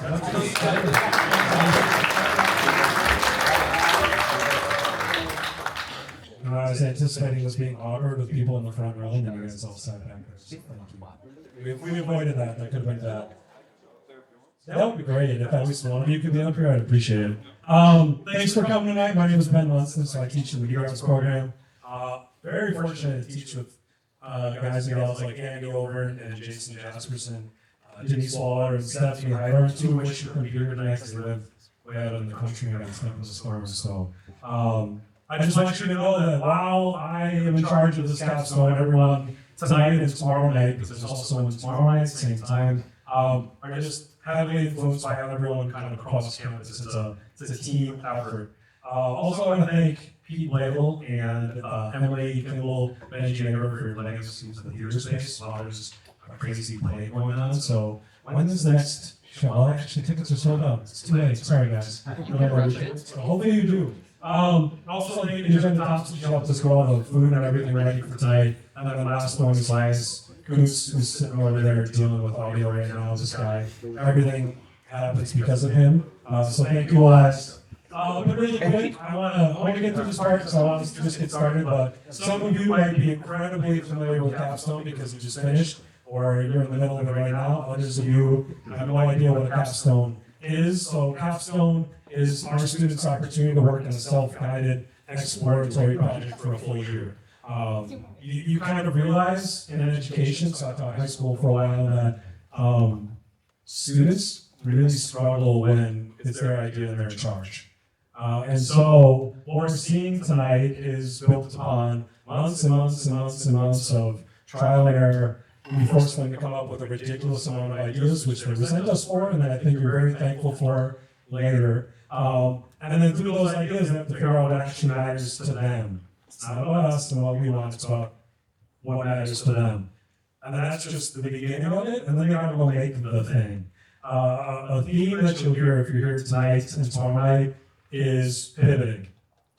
I was anticipating this being awkward with people in the front row, and then you guys all sat back there. So thank you. We avoided that. That could have been bad. That would be great. If at least one of you could be up here, I'd appreciate it. Thanks for coming tonight. My name is Ben Munson, so I teach in the UX program. Very fortunate to teach with guys and gals like Andy Overn and Jason Jasperson, Denise Waller, and Stephanie Hyder, two of which couldn't be here tonight because they live way out in the country and got stuck in the storm. So I just want you to know that while I am in charge of this capstone, everyone tonight and tomorrow night, because there's also one tomorrow night at the same time, are just heavily influenced by how everyone kind of across campus. It's a team effort. Also, I want to thank Pete Label and Emily Kimball, Benji, and River for your legacy to the theater space while there's a crazy play going on. So when is the next show? Well, actually, tickets are sold out. It's too late. Sorry, guys. So hopefully you do. Also, thank you to Jen Thompson. She helped us get all the food and everything ready for tonight. And then the last one is Lies Goose, who's sitting over there dealing with audio right now. This guy, everything happens because of him. So thank you, guys. But really quick, I want to get through this part because I want us to just get started. But some of you might be incredibly familiar with Capstone because you just finished, or you're in the middle of it right now. Others of you have no idea what a capstone is. So Capstone is our students' opportunity to work in a self-guided exploratory project for a full year. You kind of realize in education, so I taught high school for a while, that students really struggle when it's their idea and they're in charge. And so what we're seeing tonight is built upon months and months and months and months of trial and error. We forced them to come up with a ridiculous amount of ideas, which they resent us for, and that I think you're very thankful for later. And then through those ideas, they have to figure out what actually matters to them. It's not about us and what we want, it's about what matters to them. And that's just the beginning of it, and then they're going to go make the thing. A theme that you'll hear if you're here tonight and tomorrow night is pivoting.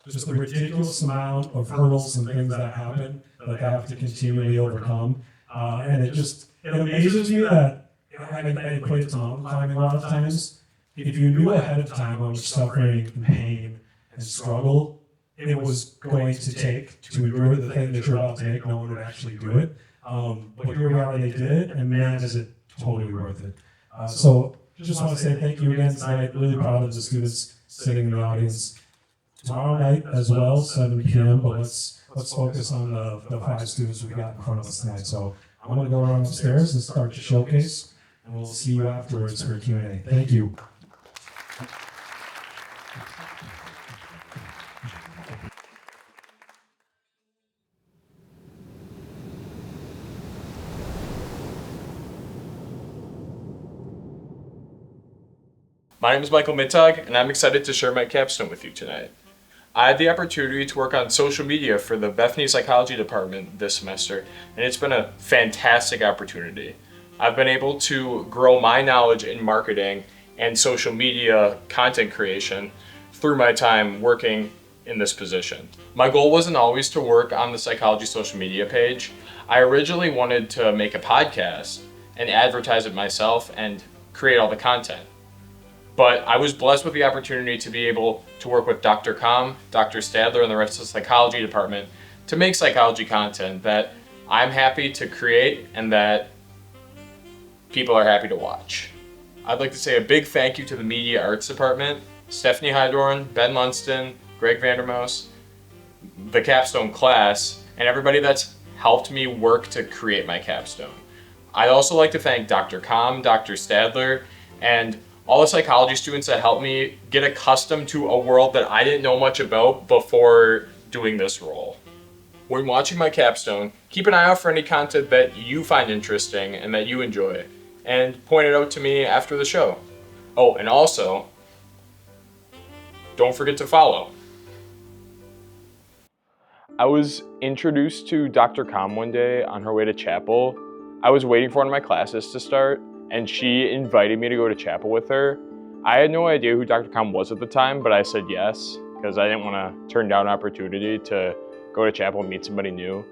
Just the ridiculous amount of hurdles and things that happen that they have to continually overcome. And it amazes me that I equate it to mountain climbing a lot of times. If you knew ahead of time how much suffering and pain and struggle it was going to take to endure the thing that you're about to take, no one would actually do it. But here we are, they did it, and man, is it totally worth it. So just want to say thank you again tonight. Really proud of the students sitting in the audience. Tomorrow night as well, 7 p.m., but let's focus on the 5 students we got in front of us tonight. So I'm going to go around upstairs and start the showcase, and we'll see you afterwards for Q&A. Thank you. My name is Michael Mittag, and I'm excited to share my capstone with you tonight. I had the opportunity to work on social media for the Bethany Psychology Department this semester, and it's been a fantastic opportunity. I've been able to grow my knowledge in marketing and social media content creation through my time working in this position. My goal wasn't always to work on the psychology social media page. I originally wanted to make a podcast and advertise it myself and create all the content. But I was blessed with the opportunity to be able to work with Dr. Com, Dr. Stadler, and the rest of the psychology department to make psychology content that I'm happy to create and that people are happy to watch. I'd like to say a big thank you to the Media Arts Department, Stephanie Hydorn, Ben Lunston, Greg Vandermoos, the Capstone class, and everybody that's helped me work to create my capstone. I'd also like to thank Dr. Com, Dr. Stadler, and all the psychology students that helped me get accustomed to a world that I didn't know much about before doing this role. When watching my capstone, keep an eye out for any content that you find interesting and that you enjoy, and point it out to me after the show. Oh, and also, don't forget to follow. I was introduced to Dr. Com one day on her way to chapel. I was waiting for one of my classes to start, and she invited me to go to chapel with her. I had no idea who Dr. Com was at the time, but I said yes, because I didn't want to turn down an opportunity to go to chapel and meet somebody new.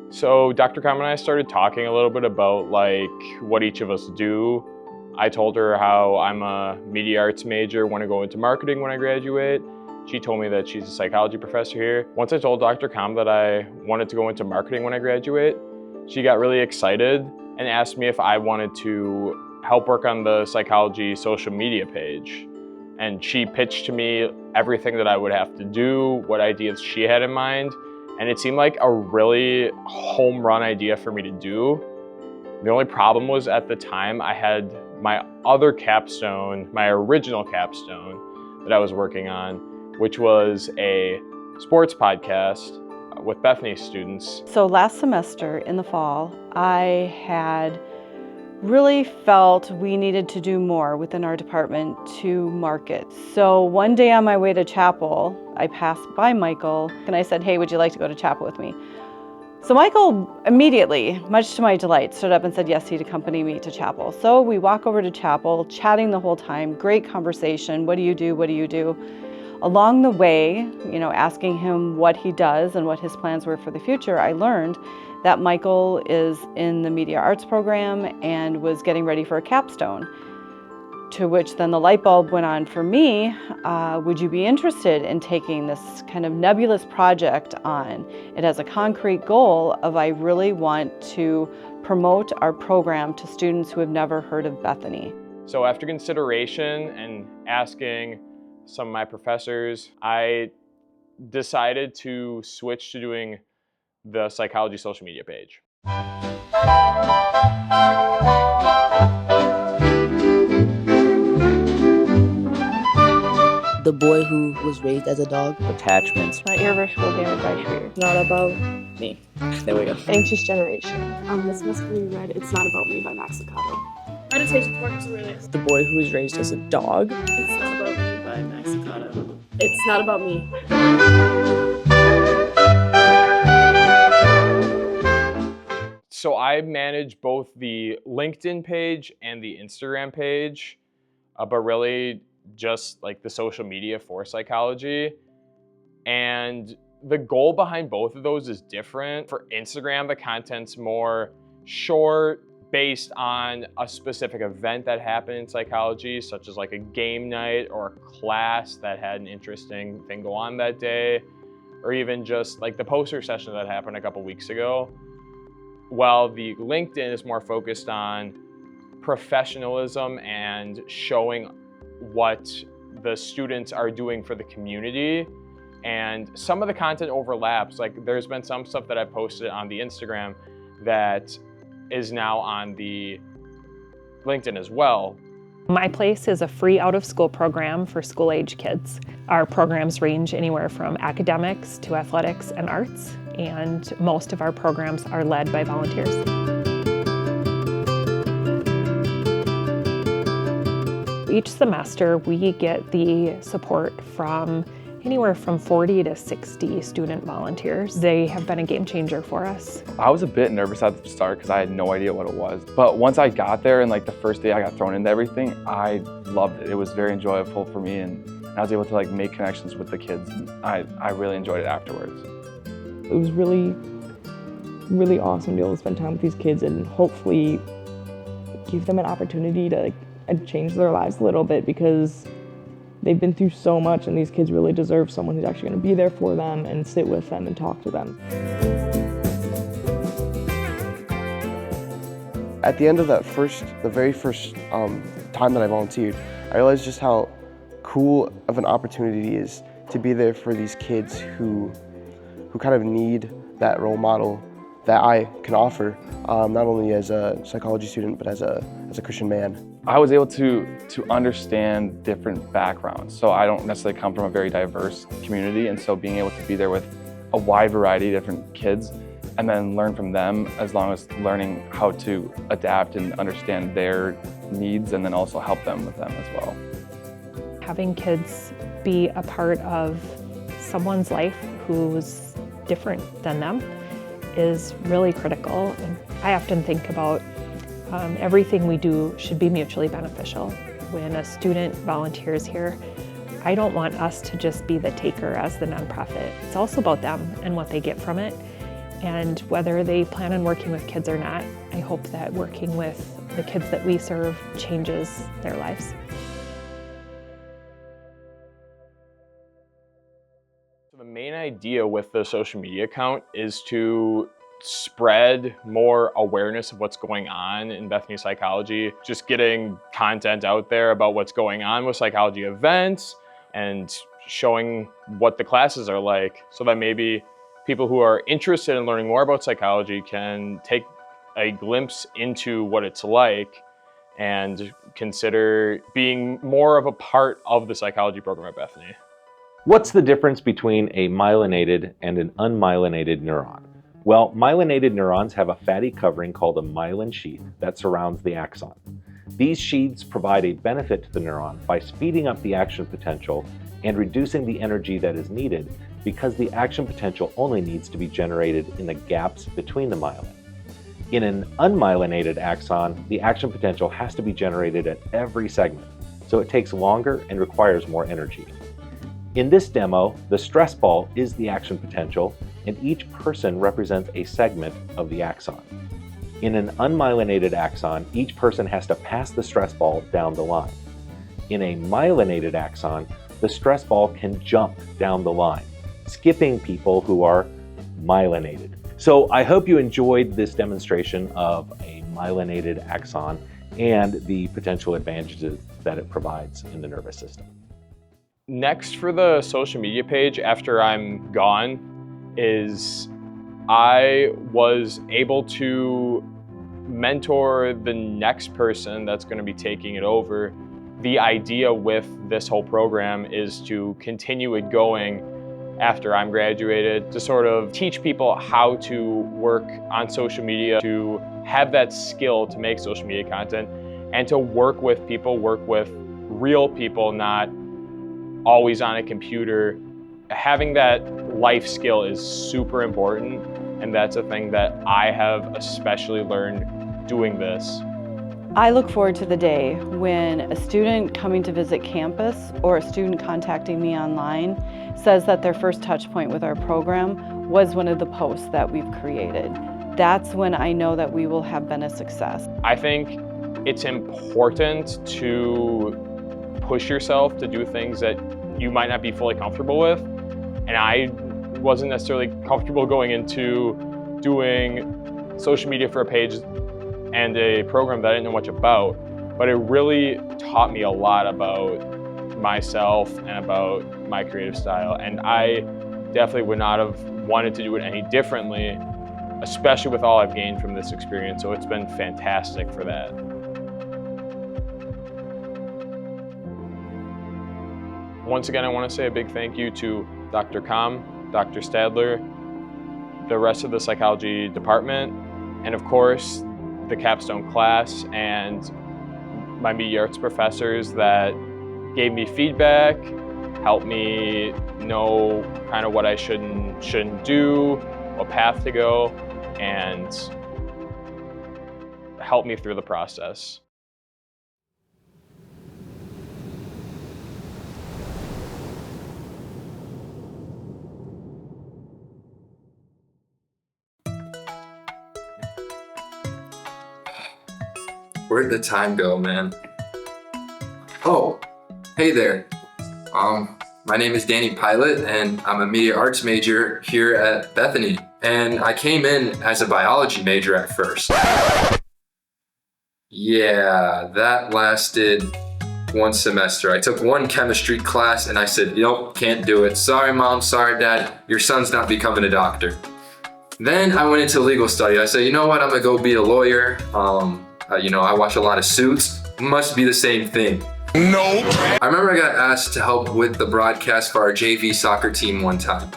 So Dr. Com and I started talking a little bit about what each of us do. I told her how I'm a media arts major, want to go into marketing when I graduate. She told me that she's a psychology professor here. Once I told Dr. Com that I wanted to go into marketing when I graduate, she got really excited and asked me if I wanted to help work on the psychology social media page. And she pitched to me everything that I would have to do, what ideas she had in mind, and it seemed like a really home run idea for me to do. The only problem was at the time I had my other capstone, my original capstone that I was working on, which was a sports podcast with Bethany students. So last semester in the fall, I had really felt we needed to do more within our department to market. So one day on my way to chapel, I passed by Michael and I said, "Hey, would you like to go to chapel with me?" So Michael immediately, much to my delight, stood up and said yes, he'd accompany me to chapel. So we walk over to chapel, chatting the whole time, great conversation. What do you do? What do you do? Along the way, asking him what he does and what his plans were for the future, I learned that Michael is in the media arts program and was getting ready for a capstone. To which then the light bulb went on for me. Would you be interested in taking this kind of nebulous project on? It has a concrete goal of I really want to promote our program to students who have never heard of Bethany. So after consideration and asking some of my professors, I decided to switch to doing the psychology social media page. The boy who was raised as a dog. Attachments. My irreversible damage by fear. Not about me. There we go. Anxious generation. This must be read It's Not About Me by Max Lucado. Meditation works really. The boy who was raised as a dog. It's Not About Me by Max Lucado. It's not about me. So I manage both the LinkedIn page and the Instagram page, but really just like the social media for psychology. And the goal behind both of those is different. For Instagram, the content's more short, based on a specific event that happened in psychology, such as like a game night or a class that had an interesting thing go on that day, or even just like the poster session that happened a couple weeks ago. While the LinkedIn is more focused on professionalism and showing what the students are doing for the community. And some of the content overlaps. Like there's been some stuff that I posted on the Instagram that is now on the LinkedIn as well. My Place is a free out-of-school program for school-age kids. Our programs range anywhere from academics to athletics and arts, and most of our programs are led by volunteers. Each semester, we get the support from anywhere from 40 to 60 student volunteers. They have been a game changer for us. I was a bit nervous at the start because I had no idea what it was. But once I got there and like the first day I got thrown into everything, I loved it. It was very enjoyable for me and I was able to like make connections with the kids. And I really enjoyed it afterwards. It was really awesome to be able to spend time with these kids and hopefully give them an opportunity to change their lives a little bit, because they've been through so much and these kids really deserve someone who's actually going to be there for them and sit with them and talk to them. At the end of the very first time that I volunteered, I realized just how cool of an opportunity it is to be there for these kids who kind of need that role model that I can offer, not only as a psychology student, but as a Christian man. I was able to understand different backgrounds. So I don't necessarily come from a very diverse community, and so being able to be there with a wide variety of different kids and then learn from them, as long as learning how to adapt and understand their needs and then also help them with them as well. Having kids be a part of someone's life who's different than them is really critical. And I often think about everything we do should be mutually beneficial. When a student volunteers here, I don't want us to just be the taker as the nonprofit. It's also about them and what they get from it. And whether they plan on working with kids or not, I hope that working with the kids that we serve changes their lives. So the main idea with the social media account is to spread more awareness of what's going on in Bethany Psychology, just getting content out there about what's going on with psychology events and showing what the classes are like, so that maybe people who are interested in learning more about psychology can take a glimpse into what it's like and consider being more of a part of the psychology program at Bethany. What's the difference between a myelinated and an unmyelinated neuron? Well, myelinated neurons have a fatty covering called a myelin sheath that surrounds the axon. These sheaths provide a benefit to the neuron by speeding up the action potential and reducing the energy that is needed, because the action potential only needs to be generated in the gaps between the myelin. In an unmyelinated axon, the action potential has to be generated at every segment, so it takes longer and requires more energy. In this demo, the stress ball is the action potential, and each person represents a segment of the axon. In an unmyelinated axon, each person has to pass the stress ball down the line. In a myelinated axon, the stress ball can jump down the line, skipping people who are myelinated. So I hope you enjoyed this demonstration of a myelinated axon and the potential advantages that it provides in the nervous system. Next for the social media page after I'm gone is I was able to mentor the next person that's going to be taking it over. The idea with this whole program is to continue it going after I'm graduated, to sort of teach people how to work on social media, to have that skill to make social media content, and to work with people, work with real people, not always on a computer. Having that life skill is super important, and that's a thing that I have especially learned doing this. I look forward to the day when a student coming to visit campus or a student contacting me online says that their first touch point with our program was one of the posts that we've created. That's when I know that we will have been a success. I think it's important to push yourself to do things that you might not be fully comfortable with. And I wasn't necessarily comfortable going into doing social media for a page and a program that I didn't know much about, but it really taught me a lot about myself and about my creative style. And I definitely would not have wanted to do it any differently, especially with all I've gained from this experience. So it's been fantastic for that. Once again, I want to say a big thank you to Dr. Kamm, Dr. Stadler, the rest of the psychology department, and of course, the Capstone class and my media arts professors that gave me feedback, helped me know kind of what I shouldn't do, what path to go, and helped me through the process. Where'd the time go, man? Oh, hey there. My name is Danny Pilot, and I'm a media arts major here at Bethany. And I came in as a biology major at first. Yeah, that lasted one semester. I took one chemistry class and I said, nope, can't do it. Sorry, Mom, sorry, Dad, your son's not becoming a doctor. Then I went into legal study. I said, you know what, I'm gonna go be a lawyer. I watch a lot of Suits. Must be the same thing. No. I remember I got asked to help with the broadcast for our JV soccer team one time.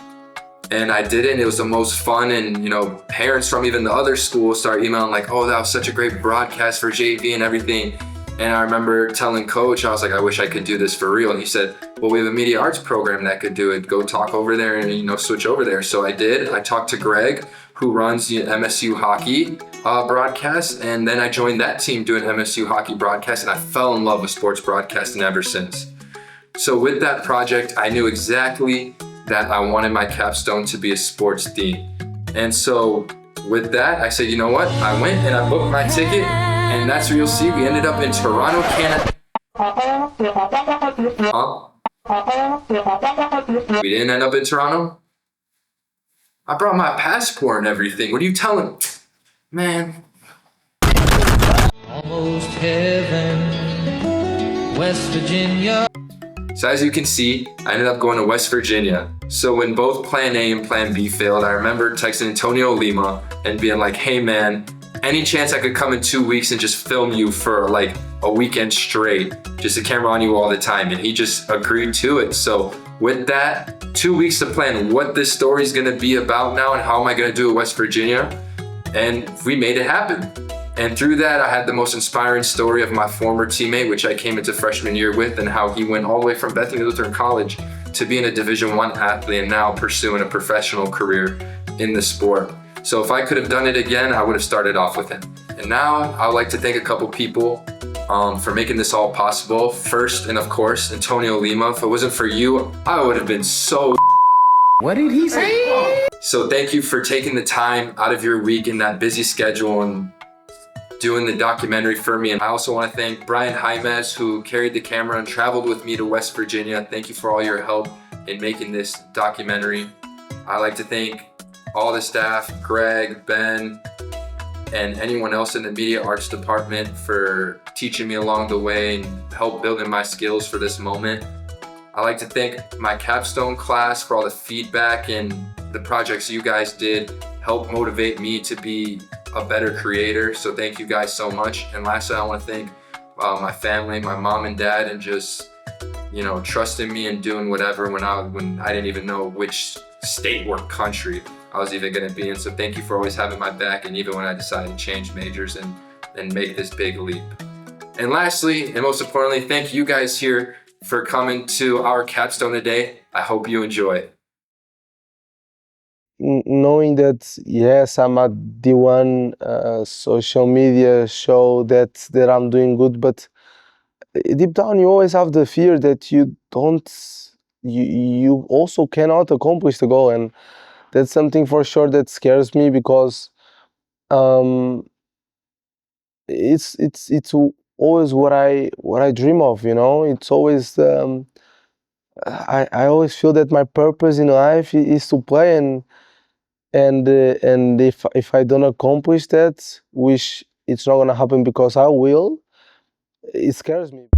And I did it, and it was the most fun, and parents from even the other schools started emailing like, oh, that was such a great broadcast for JV and everything. And I remember telling Coach, I was like, I wish I could do this for real. And he said, well, we have a media arts program that could do it. Go talk over there and switch over there. So I did. I talked to Greg, who runs the MSU hockey broadcast, and then I joined that team doing MSU hockey broadcast, and I fell in love with sports broadcasting ever since. So with that project, I knew exactly that I wanted my capstone to be a sports theme. And so with that, I said, you know what? I went and I booked my ticket, and that's where you'll see we ended up in Toronto, Canada. We didn't end up in Toronto. I brought my passport and everything. What are you telling? Man. Almost heaven, West Virginia. So as you can see, I ended up going to West Virginia. So when both plan A and plan B failed, I remember texting Antonio Lima and being like, hey man, any chance I could come in 2 weeks and just film you for like a weekend straight, just a camera on you all the time? And he just agreed to it. So with that, 2 weeks to plan what this story is gonna be about now and how am I gonna do it in West Virginia. And we made it happen. And through that, I had the most inspiring story of my former teammate, which I came into freshman year with, and how he went all the way from Bethany Lutheran College to being a Division I athlete and now pursuing a professional career in the sport. So if I could have done it again, I would have started off with him. And now I would like to thank a couple people for making this all possible. First, and of course, Antonio Lima. If it wasn't for you, I would have been so... What did he say? So thank you for taking the time out of your week in that busy schedule and doing the documentary for me. And I also want to thank Brian Haines, who carried the camera and traveled with me to West Virginia. Thank you for all your help in making this documentary. I'd like to thank all the staff, Greg, Ben, and anyone else in the media arts department for teaching me along the way and help building my skills for this moment. I'd like to thank my Capstone class for all the feedback and the projects you guys did help motivate me to be a better creator. So thank you guys so much. And lastly, I want to thank my family, my mom and dad, and just, you know, trusting me and doing whatever when I didn't even know which state or country I was even going to be in. So thank you for always having my back, and even when I decided to change majors and make this big leap. And lastly, and most importantly, thank you guys here for coming to our Capstone today. I hope you enjoy it. Knowing that, yes, I'm at the one social media show that I'm doing good, but deep down you always have the fear that you also cannot accomplish the goal, and that's something for sure that scares me, because it's always what I dream of, you know. It's always I always feel that my purpose in life is to play, and if I don't accomplish that, which it's not gonna happen because I will, it scares me.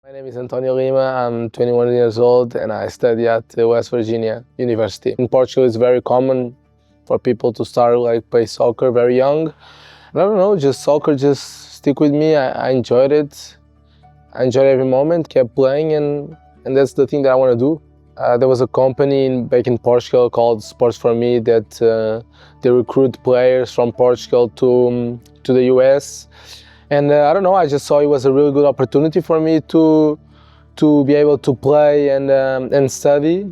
My name is Antonio Lima. I'm 21 years old and I study at West Virginia University. In Portugal, it's very common for people to start play soccer very young. And I don't know, just soccer just stick with me. I enjoyed it. I enjoyed every moment, kept playing, and that's the thing that I want to do. There was a company back in Portugal called Sports for Me that they recruit players from Portugal to the US. And I don't know, I just saw it was a really good opportunity for me to be able to play and study,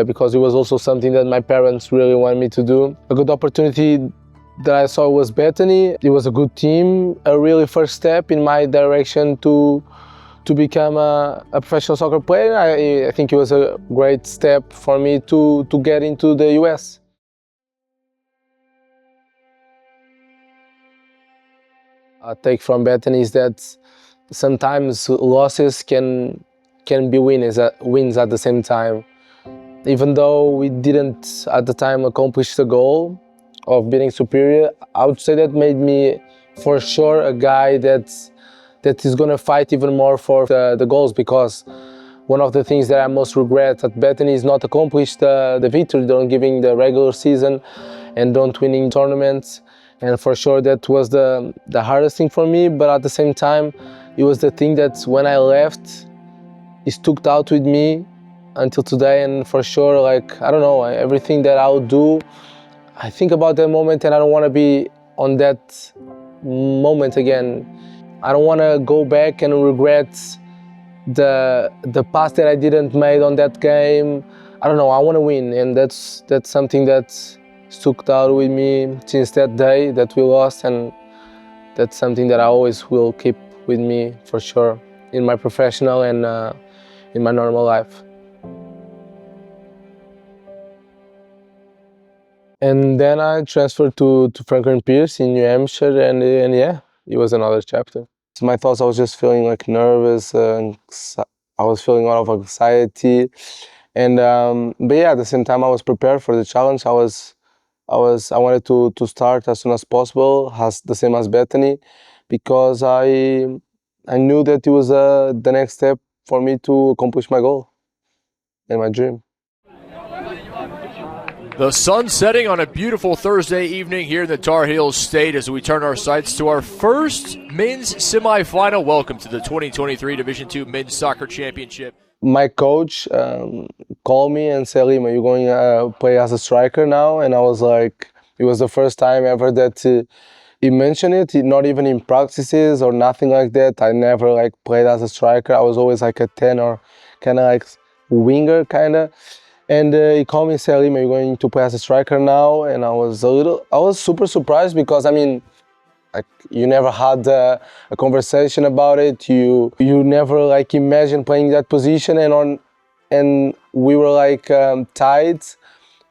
because it was also something that my parents really wanted me to do. A good opportunity that I saw was Bethany. It was a good team, a really first step in my direction to become a professional soccer player. I think it was a great step for me to get into the US. I take from Bethany is that sometimes losses can be wins at the same time. Even though we didn't at the time accomplish the goal of being superior, I would say that made me for sure a guy that is gonna fight even more for the goals, because one of the things that I most regret at Bethany is not accomplish the victory, don't giving the regular season and don't winning tournaments. And for sure that was the hardest thing for me, but at the same time it was the thing that when I left it stuck out with me until today. And for sure, I don't know, everything that I'll do, I think about that moment and I don't want to be on that moment again. I don't want to go back and regret the pass that I didn't make on that game. I don't know, I want to win, and that's something that stuck out with me since that day that we lost, and that's something that I always will keep with me for sure in my professional and in my normal life. And then I transferred to Franklin Pierce in New Hampshire, and yeah, it was another chapter. So my thoughts, I was just feeling like nervous, I was feeling a lot of anxiety, and but yeah, at the same time I was prepared for the challenge. I wanted to start as soon as possible, as the same as Bethany, because I knew that it was the next step for me to accomplish my goal and my dream. The sun setting on a beautiful Thursday evening here in the Tar Heels State as we turn our sights to our first men's semifinal. Welcome to the 2023 Division II Men's Soccer Championship. My coach called me and said, "Lima, you're going to play as a striker now?" And I was like, it was the first time ever that he mentioned it, not even in practices or nothing like that. I never like played as a striker. I was always like a 10 or kind of like winger kind of. And he called me and said, "Lima, you're going to play as a striker now?" And I was super surprised because, I mean, like, you never had a conversation about it. You never like imagined playing that position, and we were like tied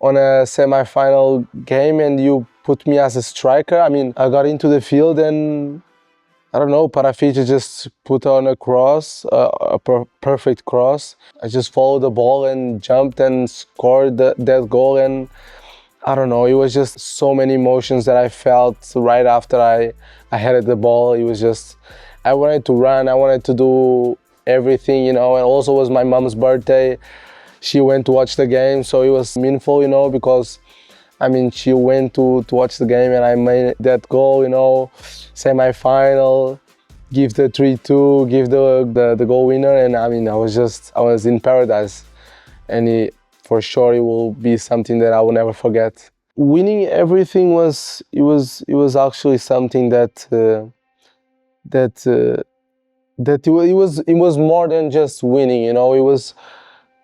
on a semi-final game, and you put me as a striker. I mean, I got into the field and I don't know, Parafici just put on a cross, perfect cross. I just followed the ball and jumped and scored that goal, and I don't know, it was just so many emotions that I felt right after I headed the ball. It was just, I wanted to run, I wanted to do everything, you know, and also it was my mom's birthday. She went to watch the game, so it was meaningful, you know, because I mean, she went to watch the game and I made that goal, you know, semi-final, give the 3-2, give the goal winner, and I mean, I was in paradise, and for sure it will be something that I will never forget. Winning everything was actually something that it was more than just winning, you know. It was,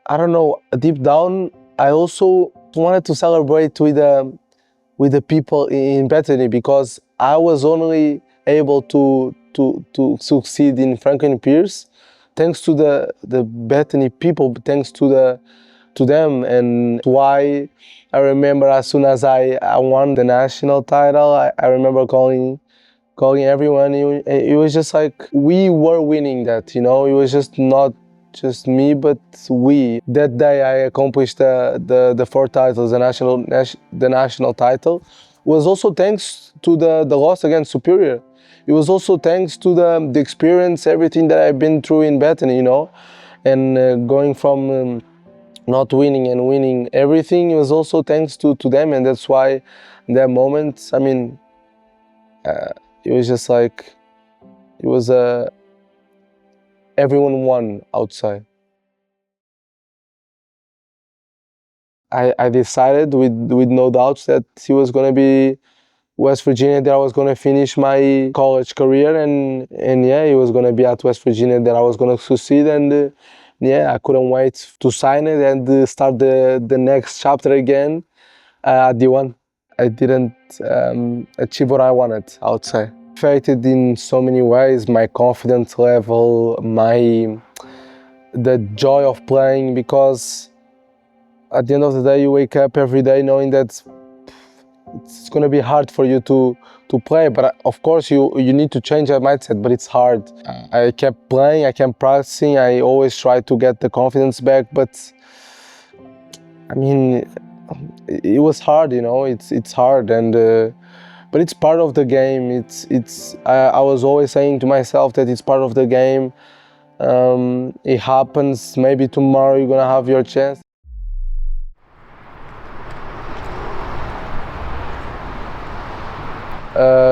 I don't know, deep down I also wanted to celebrate with the people in Bethany, because I was only able to succeed in Franklin Pierce thanks to the Bethany people, thanks to them. And why I remember as soon as I won the national title, I remember calling everyone. It was just like we were winning that, you know. It was just not just me, but we. That day I accomplished the 4 titles, the national title. Was also thanks to the loss against Superior. It was also thanks to the experience, everything that I've been through in Bethany, you know, and going from not winning and winning everything. It was also thanks to them, and that's why in that moment, I mean, it was just like, it was everyone won outside. I decided with no doubts that he was going to be West Virginia, that I was going to finish my college career, and yeah, it was going to be at West Virginia that I was going to succeed, and yeah, I couldn't wait to sign it and start the next chapter again at D1. I didn't achieve what I wanted, I would say. Affected in so many ways, my confidence level, the joy of playing, because at the end of the day, you wake up every day knowing that it's going to be hard for you to play, but of course you need to change that mindset, but it's hard. I kept playing, I kept practicing, I always try to get the confidence back, but I mean, it was hard, you know. It's hard, and but it's part of the game. I was always saying to myself that it's part of the game. It happens. Maybe tomorrow you're gonna have your chance.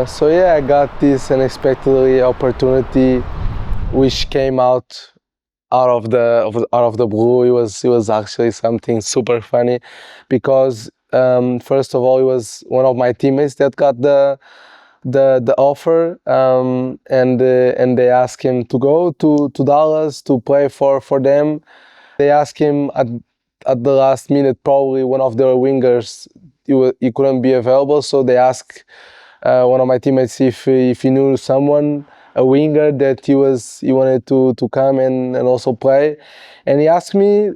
So yeah, I got this unexpectedly opportunity, which came out of the blue. It was actually something super funny, because first of all, it was one of my teammates that got the offer, and they asked him to go to Dallas to play for them. They asked him at the last minute, probably one of their wingers, he couldn't be available, so they asked one of my teammates if he knew someone, a winger that he wanted to come and also play, and he asked me.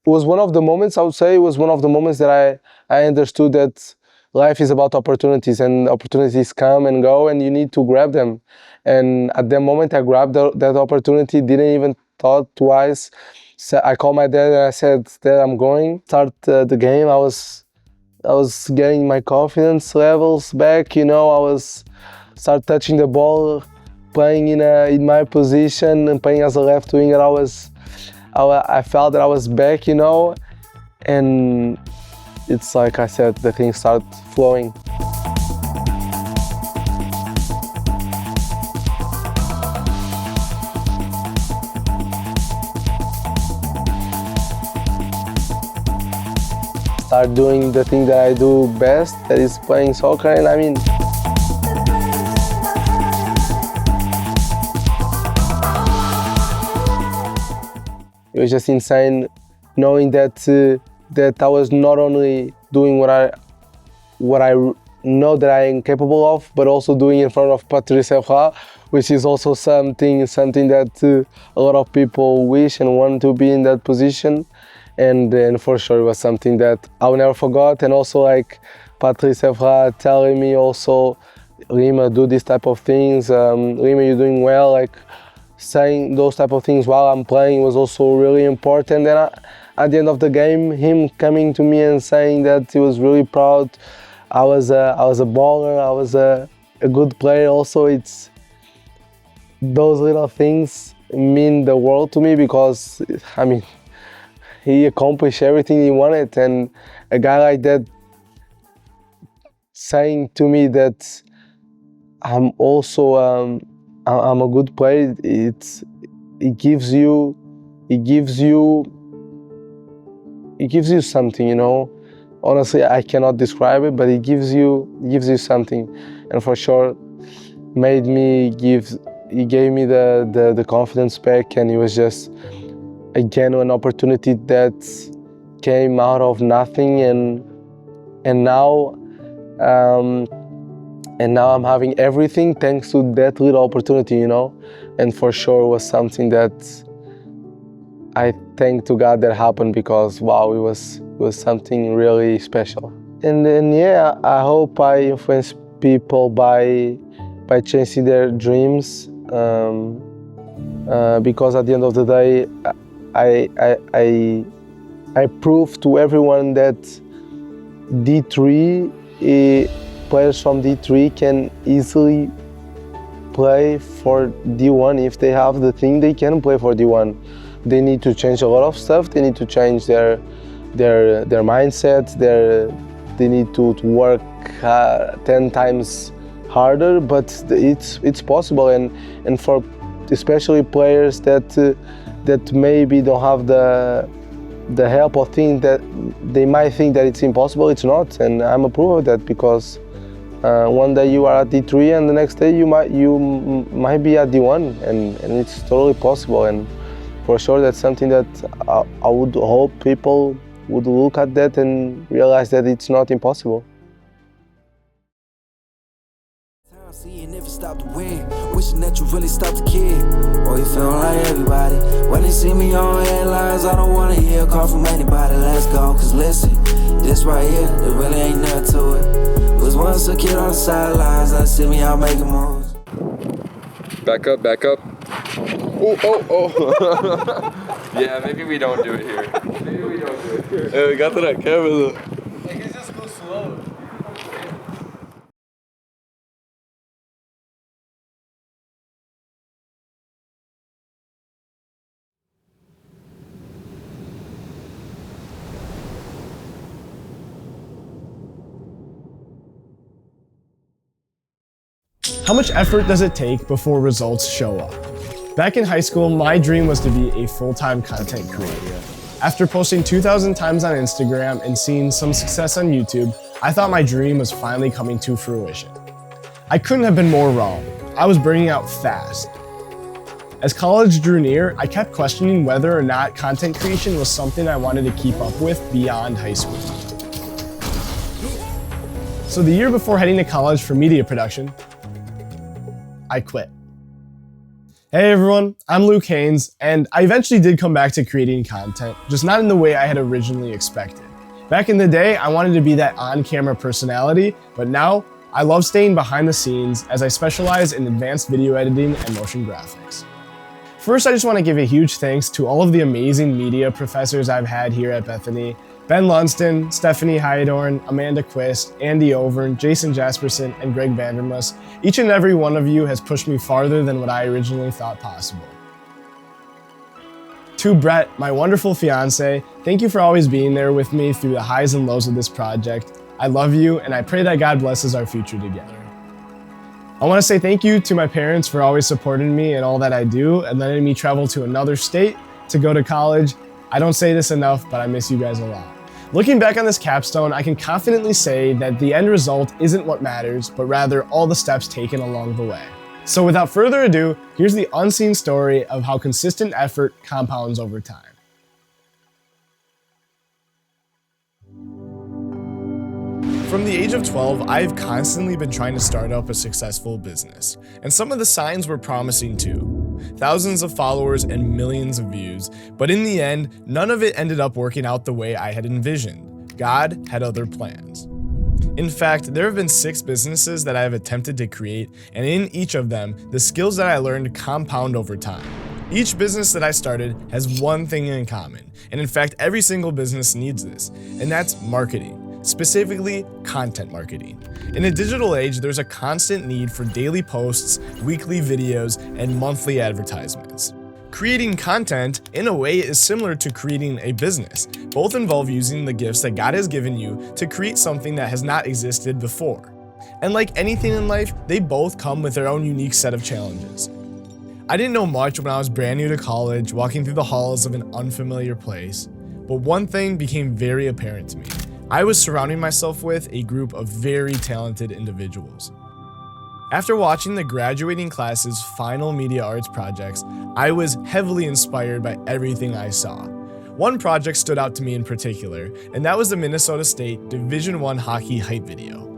It was one of the moments, I would say, it was one of the moments that I understood that life is about opportunities, and opportunities come and go, and you need to grab them. And at that moment, I grabbed that opportunity, didn't even thought twice. So I called my dad and I said, Dad, I'm going. Start the game. I was getting my confidence levels back. I was start touching the ball, playing in my position and playing as a left winger. I felt that I was back, and it's like I said, the things start flowing. Start doing the thing that I do best, that is playing soccer, and I mean, it was just insane knowing that I was not only doing what I know that I am capable of, but also doing in front of Patrice Evra, which is also something that a lot of people wish and want to be in that position. And for sure it was something that I will never forget. And also like Patrice Evra telling me also, Lima, do this type of things, Lima, you're doing well, like saying those type of things while I'm playing was also really important. And at the end of the game, him coming to me and saying that he was really proud. I was a baller, I was a good player also. It's those little things mean the world to me, because I mean, he accomplished everything he wanted, and a guy like that saying to me that I'm also I'm a good player. It gives you something, Honestly, I cannot describe it, but it gives you something, and for sure, he gave me the confidence back, and it was just again an opportunity that came out of nothing, and now I'm having everything thanks to that little opportunity, and for sure was something that I thank to God that happened, because wow, it was something really special. And yeah, I hope I influence people by chasing their dreams, because at the end of the day, I prove to everyone that D3 players from D3 can easily play for D1 if they have the thing. They can play for D1. They need to change a lot of stuff. They need to change their mindset. They need to work 10 times harder, but it's possible. And for especially players that maybe don't have the help or think that they might think that it's impossible, it's not. And I'm a proof of that, because one day you are at D3 and the next day you might be at D1, and it's totally possible. And for sure that's something that I would hope people would look at that and realize that it's not impossible. Seeing if it stopped the win, wishing that you really stopped the kid. Or you feeling like everybody. When they see me on headlines, I don't wanna hear a call from anybody. Let's go, cause listen, this right here, there really ain't nothing to it. Was once a kid on the sidelines, now see me out making moves. Back up. Oh. Yeah, maybe we don't do it here. Yeah, we got that camera. Like, just go slow. How much effort does it take before results show up? Back in high school, my dream was to be a full-time content creator. After posting 2,000 times on Instagram and seeing some success on YouTube, I thought my dream was finally coming to fruition. I couldn't have been more wrong. I was burning out fast. As college drew near, I kept questioning whether or not content creation was something I wanted to keep up with beyond high school. So the year before heading to college for media production, I quit. Hey everyone, I'm Luke Haines, and I eventually did come back to creating content, just not in the way I had originally expected. Back in the day, I wanted to be that on-camera personality, but now I love staying behind the scenes as I specialize in advanced video editing and motion graphics. First, I just want to give a huge thanks to all of the amazing media professors I've had here at Bethany. Ben Lunston, Stephanie Hydorn, Amanda Quist, Andy Overn, Jason Jasperson, and Greg Vandermus. Each and every one of you has pushed me farther than what I originally thought possible. To Brett, my wonderful fiance, thank you for always being there with me through the highs and lows of this project. I love you, and I pray that God blesses our future together. I want to say thank you to my parents for always supporting me in all that I do and letting me travel to another state to go to college. I don't say this enough, but I miss you guys a lot. Looking back on this capstone, I can confidently say that the end result isn't what matters, but rather all the steps taken along the way. So without further ado, here's the unseen story of how consistent effort compounds over time. From the age of 12, I've constantly been trying to start up a successful business, and some of the signs were promising too. Thousands of followers and millions of views, but in the end, none of it ended up working out the way I had envisioned. God had other plans. In fact, there have been 6 businesses that I have attempted to create, and in each of them, the skills that I learned compound over time. Each business that I started has one thing in common, and in fact, every single business needs this, and that's marketing. Specifically, content marketing. In a digital age, there's a constant need for daily posts, weekly videos, and monthly advertisements. Creating content, in a way, is similar to creating a business. Both involve using the gifts that God has given you to create something that has not existed before. And like anything in life, they both come with their own unique set of challenges. I didn't know much when I was brand new to college, walking through the halls of an unfamiliar place, but one thing became very apparent to me. I was surrounding myself with a group of very talented individuals. After watching the graduating class's final media arts projects, I was heavily inspired by everything I saw. One project stood out to me in particular, and that was the Minnesota State Division I hockey hype video.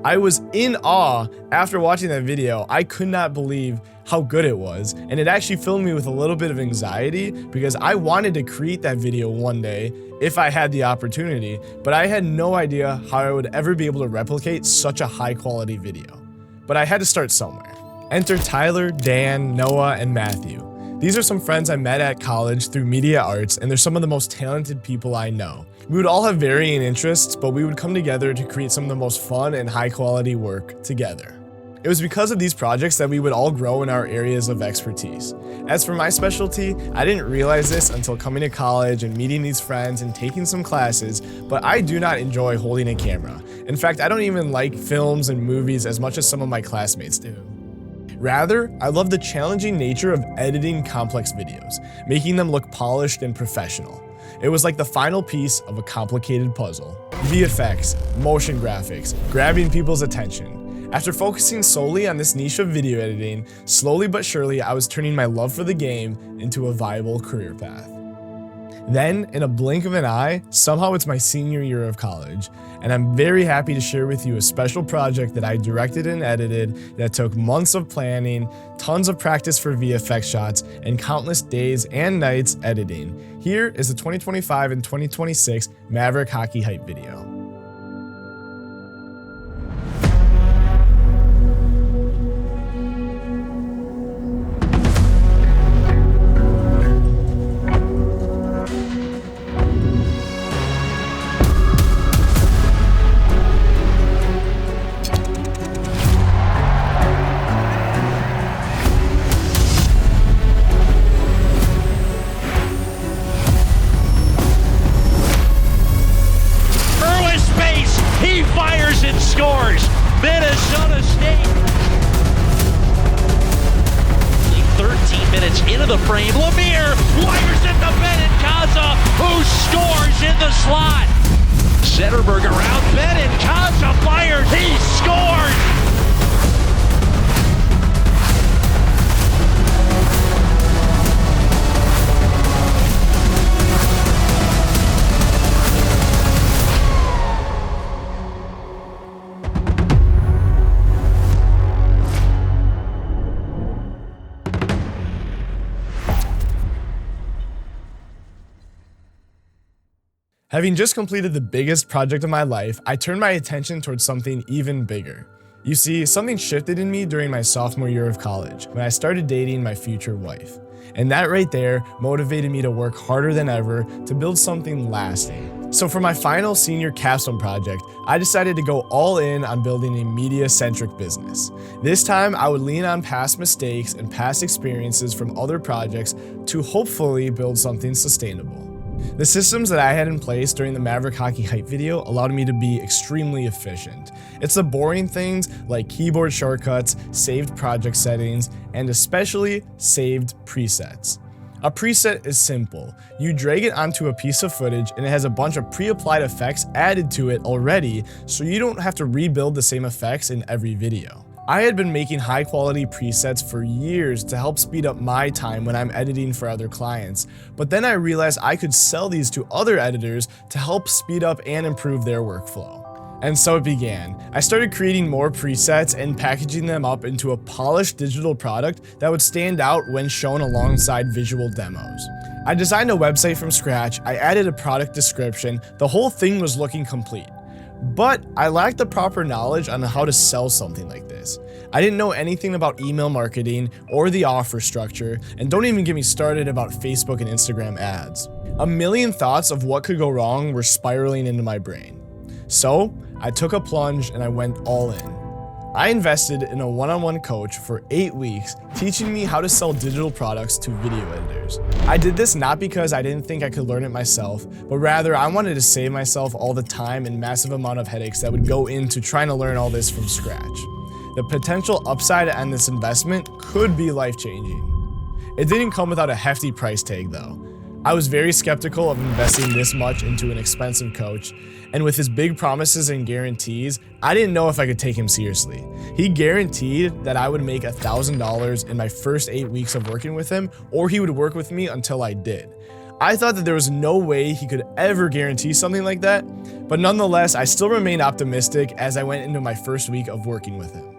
I was in awe after watching that video. I could not believe how good it was, and it actually filled me with a little bit of anxiety because I wanted to create that video one day if I had the opportunity, but I had no idea how I would ever be able to replicate such a high quality video. But I had to start somewhere. Enter Tyler, Dan, Noah, and Matthew. These are some friends I met at college through media arts, and they're some of the most talented people I know. We would all have varying interests, but we would come together to create some of the most fun and high quality work together. It was because of these projects that we would all grow in our areas of expertise. As for my specialty, I didn't realize this until coming to college and meeting these friends and taking some classes, but I do not enjoy holding a camera. In fact, I don't even like films and movies as much as some of my classmates do. Rather, I love the challenging nature of editing complex videos, making them look polished and professional. It was like the final piece of a complicated puzzle. VFX, motion graphics, grabbing people's attention. After focusing solely on this niche of video editing, slowly but surely I was turning my love for the game into a viable career path. Then, in a blink of an eye, somehow it's my senior year of college, and I'm very happy to share with you a special project that I directed and edited that took months of planning, tons of practice for VFX shots, and countless days and nights editing. Here is the 2025 and 2026 Maverick Hockey Hype video. Scores! Minnesota State! 13 minutes into the frame, Lemire wires it to Benincasa, who scores in the slot! Zetterberg around, Benincasa fires, he scores! Having just completed the biggest project of my life, I turned my attention towards something even bigger. You see, something shifted in me during my sophomore year of college when I started dating my future wife. And that right there motivated me to work harder than ever to build something lasting. So for my final senior capstone project, I decided to go all in on building a media-centric business. This time, I would lean on past mistakes and past experiences from other projects to hopefully build something sustainable. The systems that I had in place during the Maverick Hockey Hype video allowed me to be extremely efficient. It's the boring things like keyboard shortcuts, saved project settings, and especially saved presets. A preset is simple. You drag it onto a piece of footage and it has a bunch of pre-applied effects added to it already, so you don't have to rebuild the same effects in every video. I had been making high quality presets for years to help speed up my time when I'm editing for other clients, but then I realized I could sell these to other editors to help speed up and improve their workflow. And so it began. I started creating more presets and packaging them up into a polished digital product that would stand out when shown alongside visual demos. I designed a website from scratch, I added a product description, the whole thing was looking complete. But I lacked the proper knowledge on how to sell something like this. I didn't know anything about email marketing or the offer structure, and don't even get me started about Facebook and Instagram ads. A million thoughts of what could go wrong were spiraling into my brain. So I took a plunge and I went all in. I invested in a one-on-one coach for 8 weeks, teaching me how to sell digital products to video editors. I did this not because I didn't think I could learn it myself, but rather I wanted to save myself all the time and massive amount of headaches that would go into trying to learn all this from scratch. The potential upside on this investment could be life-changing. It didn't come without a hefty price tag though. I was very skeptical of investing this much into an expensive coach, and with his big promises and guarantees, I didn't know if I could take him seriously. He guaranteed that I would make $1,000 in my first 8 weeks of working with him, or he would work with me until I did. I thought that there was no way he could ever guarantee something like that, but nonetheless, I still remained optimistic as I went into my first week of working with him.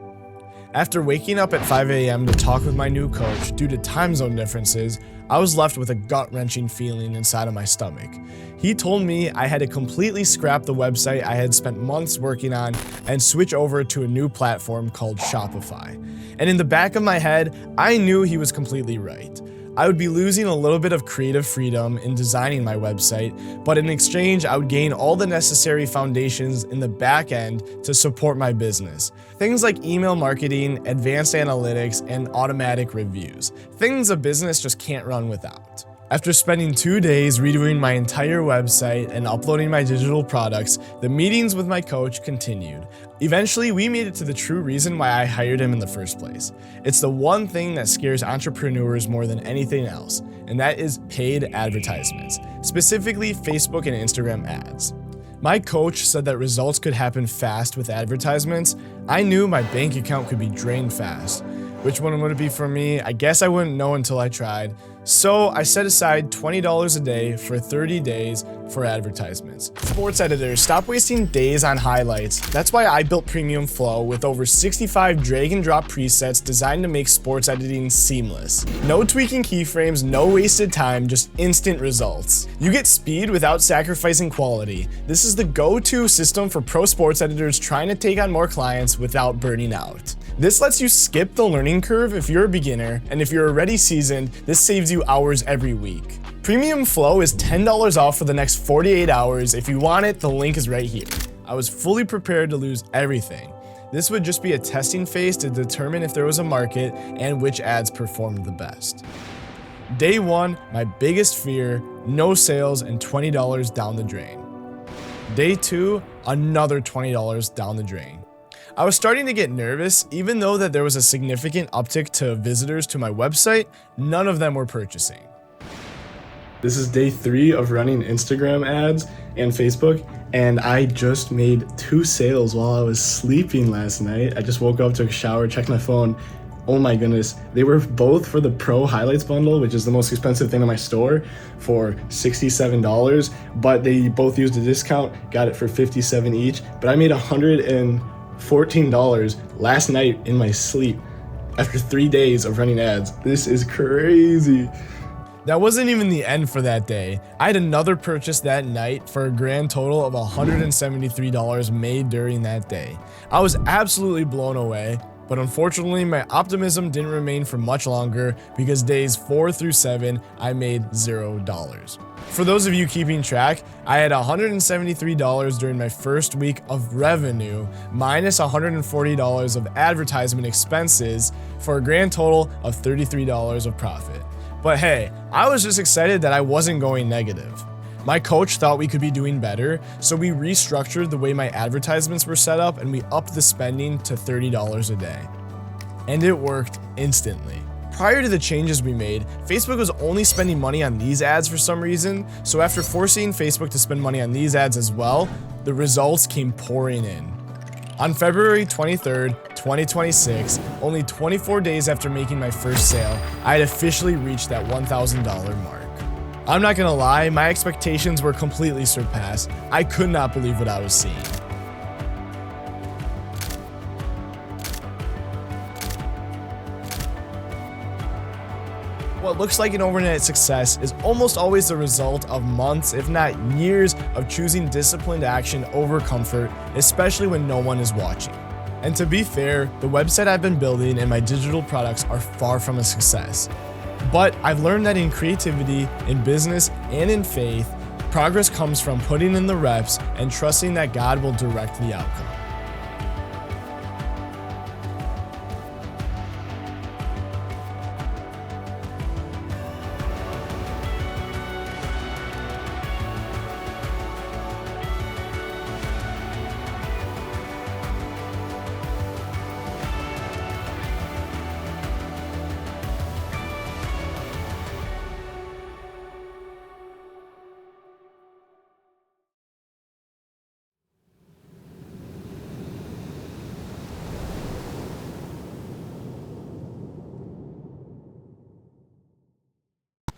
After waking up at 5 a.m. to talk with my new coach due to time zone differences, I was left with a gut-wrenching feeling inside of my stomach. He told me I had to completely scrap the website I had spent months working on and switch over to a new platform called Shopify. And in the back of my head, I knew he was completely right. I would be losing a little bit of creative freedom in designing my website, but in exchange, I would gain all the necessary foundations in the back end to support my business. Things like email marketing, advanced analytics, and automatic reviews. Things a business just can't run without. After spending 2 days redoing my entire website and uploading my digital products, the meetings with my coach continued. Eventually, we made it to the true reason why I hired him in the first place. It's the one thing that scares entrepreneurs more than anything else, and that is paid advertisements, specifically Facebook and Instagram ads. My coach said that results could happen fast with advertisements. I knew my bank account could be drained fast. Which one would it be for me? I guess I wouldn't know until I tried. So I set aside $20 a day for 30 days for advertisements. Sports editors, stop wasting days on highlights. That's why I built Premium Flow with over 65 drag and drop presets designed to make sports editing seamless. No tweaking keyframes, no wasted time, just instant results. You get speed without sacrificing quality. This is the go-to system for pro sports editors trying to take on more clients without burning out. This lets you skip the learning curve if you're a beginner, and if you're already seasoned, this saves you hours every week. Premium Flow is $10 off for the next 48 hours. If you want it, the link is right here. I was fully prepared to lose everything. This would just be a testing phase to determine if there was a market and which ads performed the best. Day 1, my biggest fear, no sales and $20 down the drain. Day 2, another $20 down the drain. I was starting to get nervous, even though that there was a significant uptick to visitors to my website, none of them were purchasing. This is day 3 of running Instagram ads and Facebook, and I just made 2 sales while I was sleeping last night. I just woke up, took a shower, checked my phone. Oh my goodness, they were both for the Pro Highlights bundle, which is the most expensive thing in my store, for $67, but they both used a discount, got it for $57 each, but I made $114 last night in my sleep after 3 days of running ads. This is crazy. That wasn't even the end for that day. I had another purchase that night for a grand total of $173 made during that day. I was absolutely blown away, but unfortunately my optimism didn't remain for much longer because days 4 through 7 I made $0. For those of you keeping track, I had $173 during my first week of revenue minus $140 of advertisement expenses for a grand total of $33 of profit. But hey, I was just excited that I wasn't going negative. My coach thought we could be doing better, so we restructured the way my advertisements were set up and we upped the spending to $30 a day. And it worked instantly. Prior to the changes we made, Facebook was only spending money on these ads for some reason, so after forcing Facebook to spend money on these ads as well, the results came pouring in. On February 23rd, 2026, only 24 days after making my first sale, I had officially reached that $1,000 mark. I'm not gonna lie, my expectations were completely surpassed. I could not believe what I was seeing. What looks like an overnight success is almost always the result of months, if not years, of choosing disciplined action over comfort, especially when no one is watching. And to be fair, the website I've been building and my digital products are far from a success. But I've learned that in creativity, in business, and in faith, progress comes from putting in the reps and trusting that God will direct the outcome.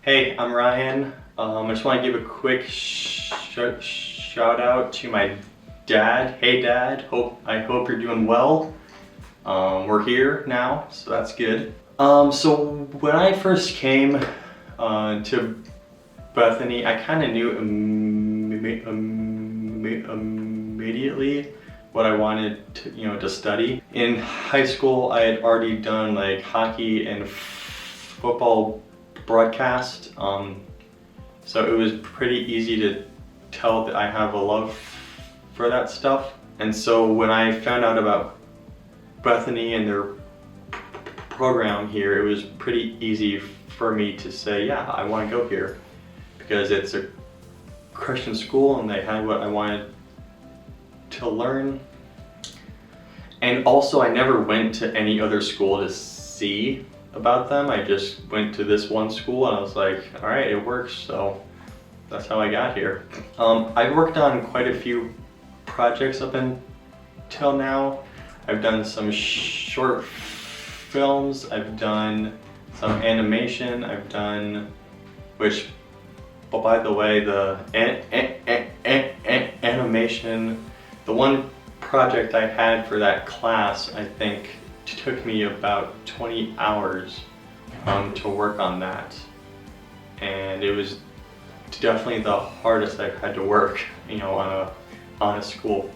Hey, I'm Ryan. I just want to give a quick shout out to my dad. Hey Dad, I hope you're doing well. We're here now, so that's good. So when I first came to Bethany, I kind of knew immediately what I wanted to study. In high school, I had already done like hockey and football broadcast, so it was pretty easy to tell that I have a love for that stuff. And so when I found out about Bethany and their program here, it was pretty easy for me to say, yeah, I want to go here because it's a Christian school and they had what I wanted to learn. And also I never went to any other school to see about them. I just went to this one school and I was like, all right, it works, so that's how I got here. I've worked on quite a few projects up until now. I've done some short films, I've done some animation, I've done, which, but by the way, the animation, the one project I had for that class, I think took me about 20 hours to work on that, and it was definitely the hardest I've had to work, on a school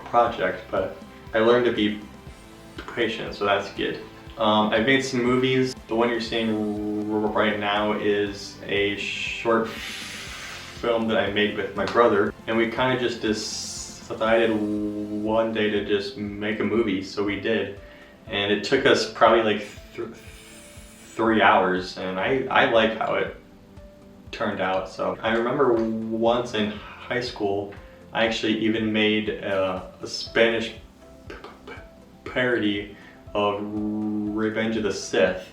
project. But I learned to be patient, so that's good. I've made some movies. The one you're seeing right now is a short film that I made with my brother, and we kind of just decided one day to just make a movie, so we did. And it took us probably like 3 hours, and I like how it turned out. So I remember once in high school, I actually even made a Spanish parody of Revenge of the Sith,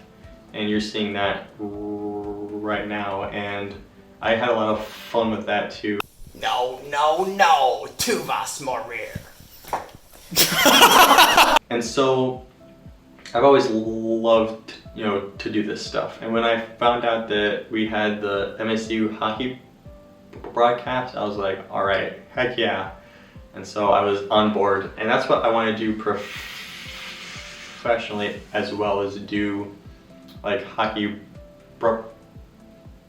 and you're seeing that right now, and I had a lot of fun with that too. No, tu vas morir. And so I've always loved, to do this stuff. And when I found out that we had the MSU hockey broadcast, I was like, all right, heck yeah. And so I was on board, and that's what I want to do professionally, as well as do like hockey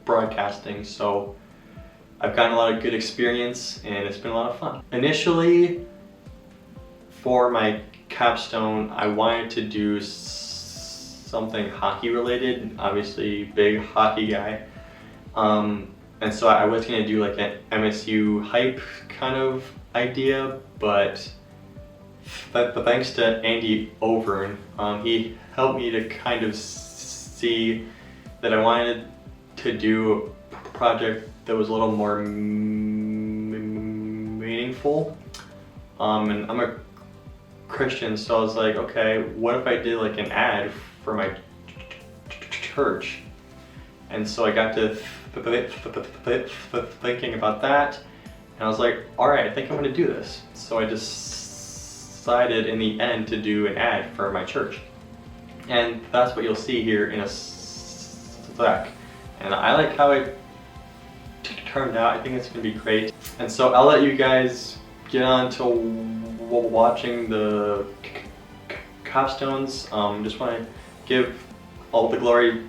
broadcasting, so I've gotten a lot of good experience and it's been a lot of fun. Initially, for my capstone, I wanted to do something hockey related, obviously big hockey guy. And so I was gonna do like an MSU hype kind of idea, but thanks to Andy Overn, he helped me to kind of see that I wanted to do a project that was a little more meaningful. And I'm a Christian, so I was like, okay, what if I did like an ad for my church? And so I got to thinking about that, and I was like, all right, I think I'm gonna do this. So I decided in the end to do an ad for my church. And that's what you'll see here in a sec. And I like how it turned out. I think it's gonna be great. And so I'll let you guys get on to watching the capstones. Just want to give all the glory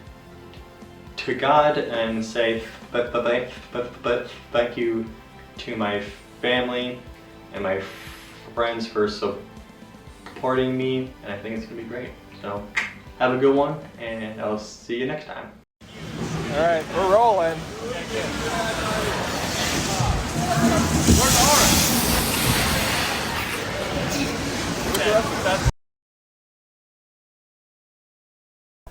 to God and say thank you to my family and my friends for supporting me, and I think it's gonna be great. So have a good one, and I'll see you next time. All right, we're rolling.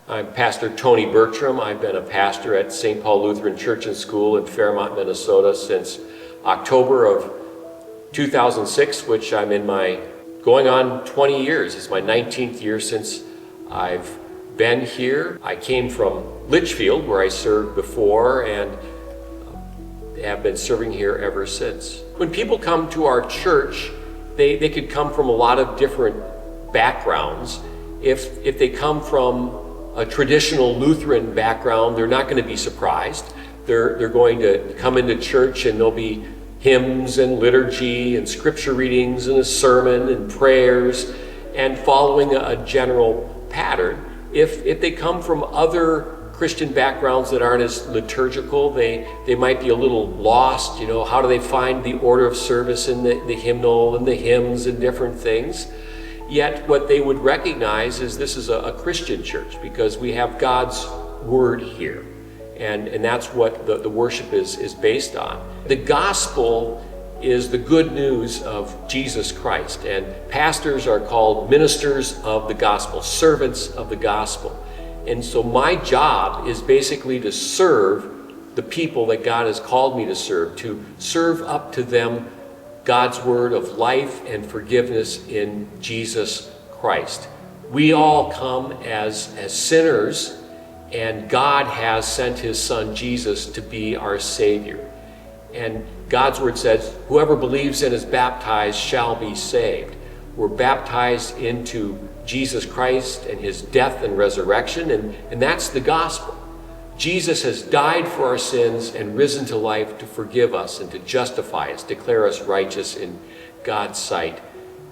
I'm Pastor Tony Bertram. I've been a pastor at St. Paul Lutheran Church and School in Fairmont, Minnesota since October of 2006, which I'm in my going on 20 years. It's my 19th year since I've been here. I came from Litchfield, where I served before, and have been serving here ever since. When people come to our church, they could come from a lot of different backgrounds. If they come from a traditional Lutheran background, they're not going to be surprised. They're going to come into church and there'll be hymns and liturgy and scripture readings and a sermon and prayers and following a general pattern. If they come from other Christian backgrounds that aren't as liturgical, they might be a little lost. You know, how do they find the order of service in the hymnal and the hymns and different things? Yet what they would recognize is this is a Christian church because we have God's word here. And that's what the worship is based on. The gospel is the good news of Jesus Christ. And pastors are called ministers of the gospel, servants of the gospel. And so my job is basically to serve the people that God has called me to serve up to them God's word of life and forgiveness in Jesus Christ. We all come as sinners, and God has sent his son Jesus to be our Savior. And God's word says, whoever believes and is baptized shall be saved. We're baptized into Jesus Christ and his death and resurrection, and that's the gospel. Jesus has died for our sins and risen to life to forgive us and to justify us, declare us righteous in God's sight.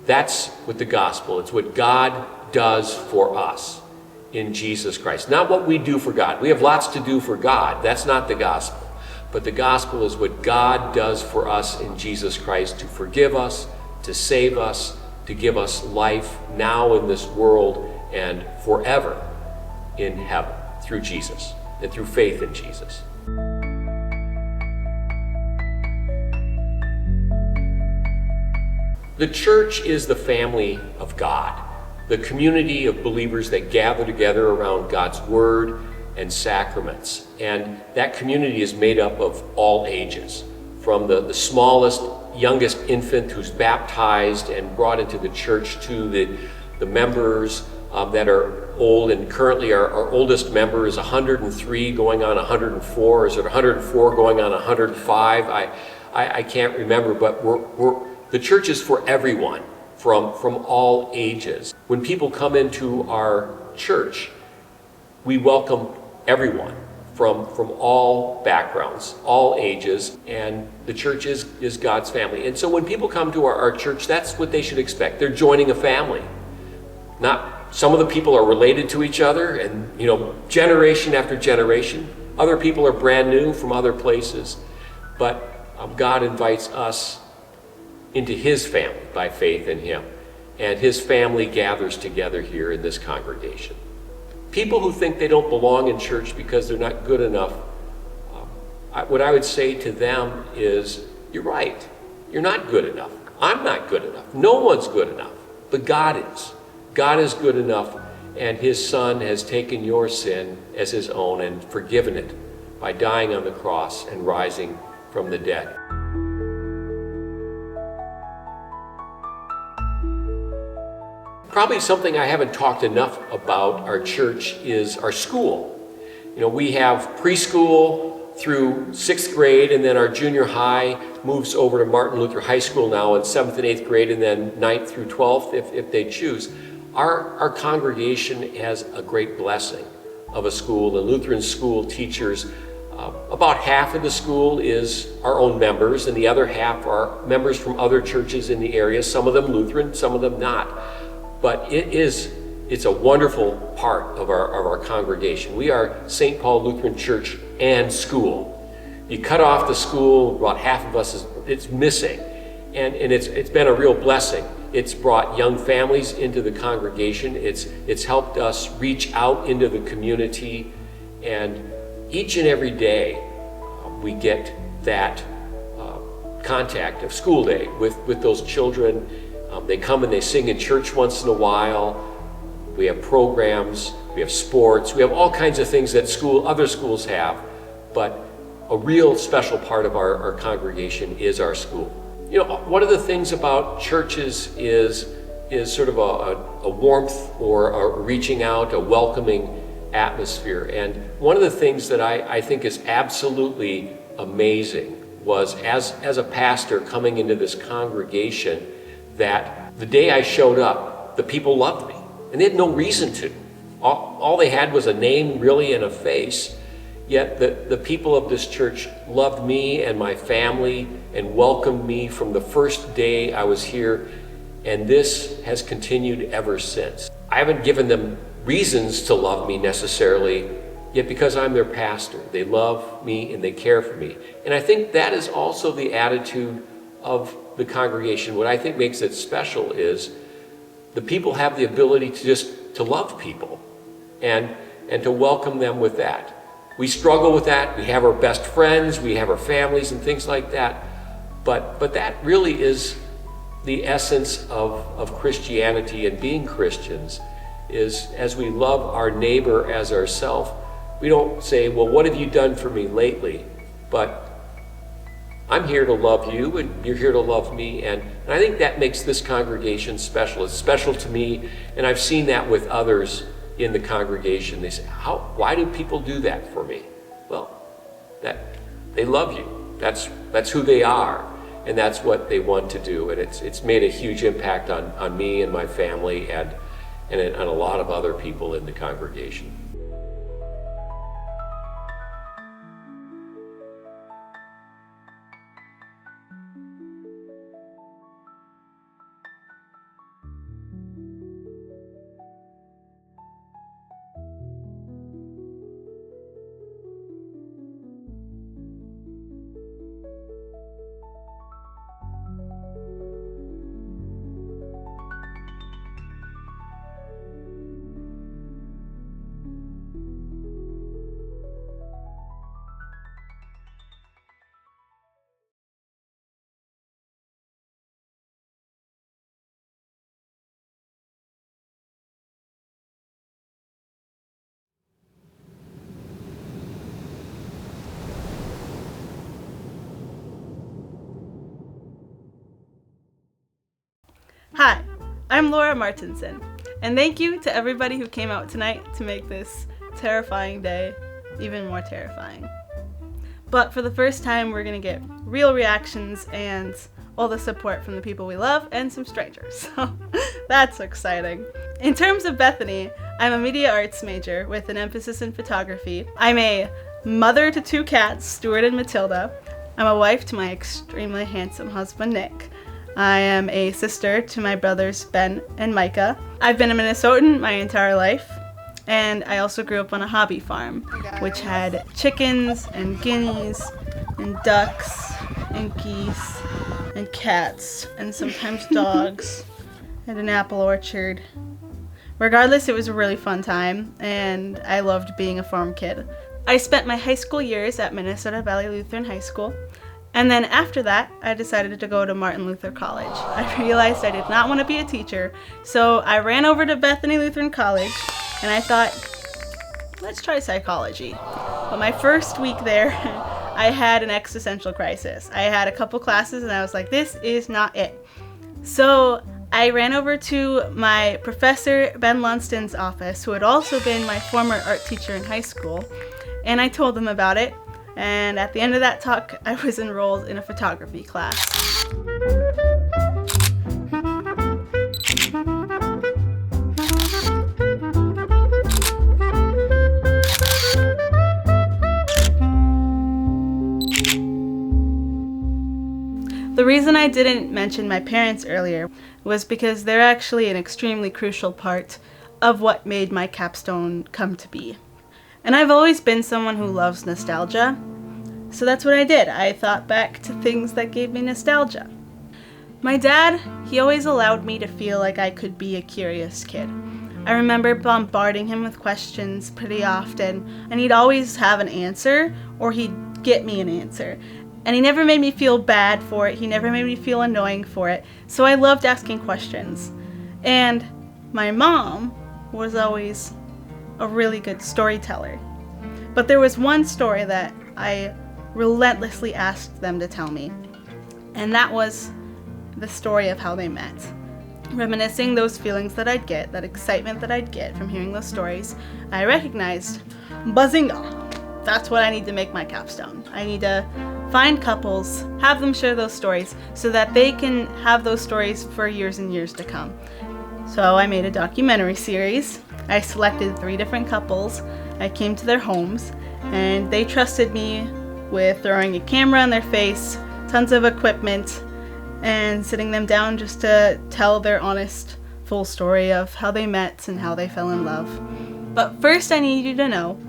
That's what the gospel, it's what God does for us in Jesus Christ. Not what we do for God. We have lots to do for God. That's not the gospel. But the gospel is what God does for us in Jesus Christ to forgive us, to save us, to give us life now in this world and forever in heaven through Jesus and through faith in Jesus. The church is the family of God, the community of believers that gather together around God's word and sacraments. And that community is made up of all ages, from the smallest, youngest infant who's baptized and brought into the church to the members that are old, and currently our oldest member is 103 going on 104. Is it 104 going on 105? I can't remember, but the church is for everyone from all ages. When people come into our church, we welcome everyone from all backgrounds, all ages, and the church is God's family. And so when people come to our church, that's what they should expect. They're joining a family. Some of the people are related to each other, and generation after generation. Other people are brand new from other places, but God invites us into His family by faith in Him, and His family gathers together here in this congregation. People who think they don't belong in church because they're not good enough, what I would say to them is, you're right. You're not good enough. I'm not good enough. No one's good enough, but God is. God is good enough, and His Son has taken your sin as His own and forgiven it by dying on the cross and rising from the dead. Probably something I haven't talked enough about our church is our school. We have preschool through 6th grade, and then our junior high moves over to Martin Luther High School now in 7th and 8th grade, and then 9th through 12th if they choose. Our congregation has a great blessing of a school. The Lutheran school teachers, about half of the school is our own members, and the other half are members from other churches in the area, some of them Lutheran, some of them not. But it's a wonderful part of our congregation. We are St. Paul Lutheran Church and school. You cut off the school, about half of us it's missing. And it's been a real blessing. It's brought young families into the congregation. It's helped us reach out into the community. And each and every day we get that contact of school day with those children. They come and they sing in church once in a while. We have programs, we have sports, we have all kinds of things that other schools have, but a real special part of our congregation is our school. One of the things about churches is sort of a warmth or a reaching out, a welcoming atmosphere. And one of the things that I think is absolutely amazing was as a pastor coming into this congregation, that the day I showed up, the people loved me. And they had no reason to. All they had was a name, really, and a face. Yet the people of this church loved me and my family and welcomed me from the first day I was here. And this has continued ever since. I haven't given them reasons to love me necessarily, yet because I'm their pastor, they love me and they care for me. And I think that is also the attitude of the congregation. What I think makes it special is the people have the ability to love people and to welcome them with that. We struggle with that. We have our best friends, we have our families and things like that. But that really is the essence of Christianity and being Christians, is as we love our neighbor as ourselves, we don't say, well, what have you done for me lately? But I'm here to love you, and you're here to love me, and I think that makes this congregation special. It's special to me, and I've seen that with others in the congregation. They say, why do people do that for me? Well, they love you. That's who they are, and that's what they want to do, and it's made a huge impact on me and my family and on a lot of other people in the congregation. Hi, I'm Laura Martinson, and thank you to everybody who came out tonight to make this terrifying day even more terrifying. But for the first time, we're gonna get real reactions and all the support from the people we love and some strangers, so that's exciting. In terms of Bethany, I'm a media arts major with an emphasis in photography. I'm a mother to 2 cats, Stuart and Matilda. I'm a wife to my extremely handsome husband, Nick. I am a sister to my brothers Ben and Micah. I've been a Minnesotan my entire life, and I also grew up on a hobby farm, which had chickens and guineas and ducks and geese and cats and sometimes dogs and an apple orchard. Regardless, it was a really fun time, and I loved being a farm kid. I spent my high school years at Minnesota Valley Lutheran High School, and then after that, I decided to go to Martin Luther College. I realized I did not want to be a teacher, so I ran over to Bethany Lutheran College, and I thought, let's try psychology. But my first week there, I had an existential crisis. I had a couple classes, and I was like, this is not it. So I ran over to my professor, Ben Lunston's office, who had also been my former art teacher in high school, and I told him about it. And at the end of that talk, I was enrolled in a photography class. The reason I didn't mention my parents earlier was because they're actually an extremely crucial part of what made my capstone come to be. And I've always been someone who loves nostalgia, so that's what I did. I thought back to things that gave me nostalgia. My dad, he always allowed me to feel like I could be a curious kid. I remember bombarding him with questions pretty often, and he'd always have an answer, or he'd get me an answer. And he never made me feel bad for it. He never made me feel annoying for it. So I loved asking questions. And my mom was always a really good storyteller. But there was one story that I relentlessly asked them to tell me. And that was the story of how they met. Reminiscing those feelings that I'd get, that excitement that I'd get from hearing those stories, I recognized, bazinga! That's what I need to make my capstone. I need to find couples, have them share those stories so that they can have those stories for years and years to come. So I made a documentary series. I selected 3 different couples. I came to their homes, and they trusted me with throwing a camera in their face, tons of equipment, and sitting them down just to tell their honest, full story of how they met and how they fell in love. But first I need you to know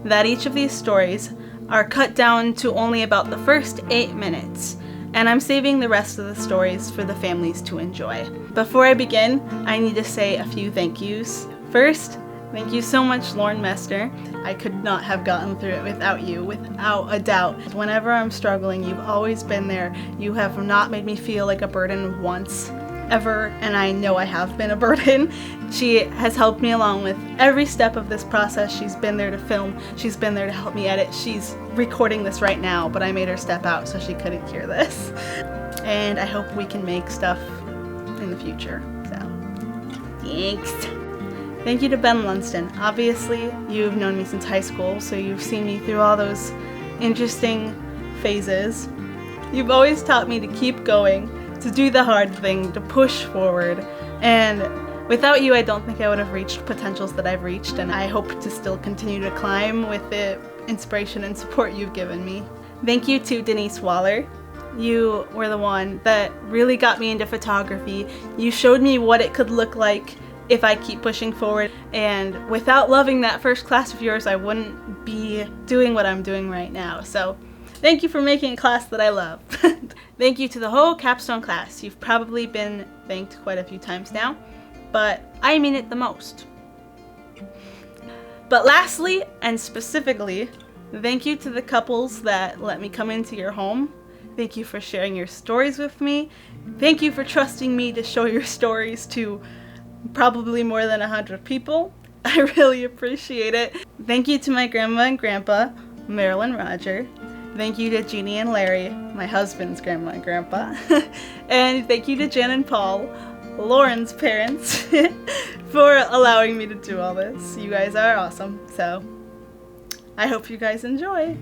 that each of these stories are cut down to only about the first 8 minutes, and I'm saving the rest of the stories for the families to enjoy. Before I begin, I need to say a few thank yous. First, thank you so much, Lauren Mester. I could not have gotten through it without you, without a doubt. Whenever I'm struggling, you've always been there. You have not made me feel like a burden once, ever, and I know I have been a burden. She has helped me along with every step of this process. She's been there to film. She's been there to help me edit. She's recording this right now, but I made her step out so she couldn't hear this. And I hope we can make stuff in the future. So, thanks. Thank you to Ben Lunston. Obviously, you've known me since high school, so you've seen me through all those interesting phases. You've always taught me to keep going, to do the hard thing, to push forward, and without you, I don't think I would have reached potentials that I've reached, and I hope to still continue to climb with the inspiration and support you've given me. Thank you to Denise Waller. You were the one that really got me into photography. You showed me what it could look like if I keep pushing forward, and without loving that first class of yours, I wouldn't be doing what I'm doing right now. So thank you for making a class that I love. Thank you to the whole capstone class. You've probably been thanked quite a few times now, but I mean it the most. But lastly, and specifically, thank you to the couples that let me come into your home. Thank you for sharing your stories with me. Thank you for trusting me to show your stories to probably more than 100 people. I really appreciate it. Thank you to my grandma and grandpa, Marilyn and Roger. Thank you to Jeannie and Larry, my husband's grandma and grandpa. And thank you to Jen and Paul, Lauren's parents, for allowing me to do all this. You guys are awesome, so I hope you guys enjoy.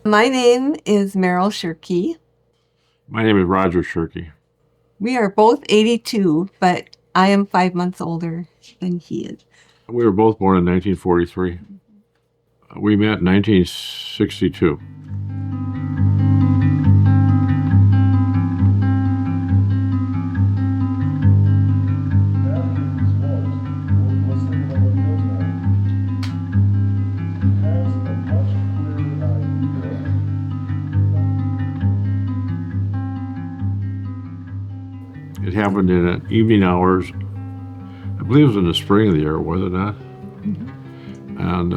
My name is Meryl Shirkey. My name is Roger Shirkey. We are both 82, but I am 5 months older than he is. We were both born in 1943. We met in 1962. It happened in evening hours. I believe it was in the spring of the year, was it not? And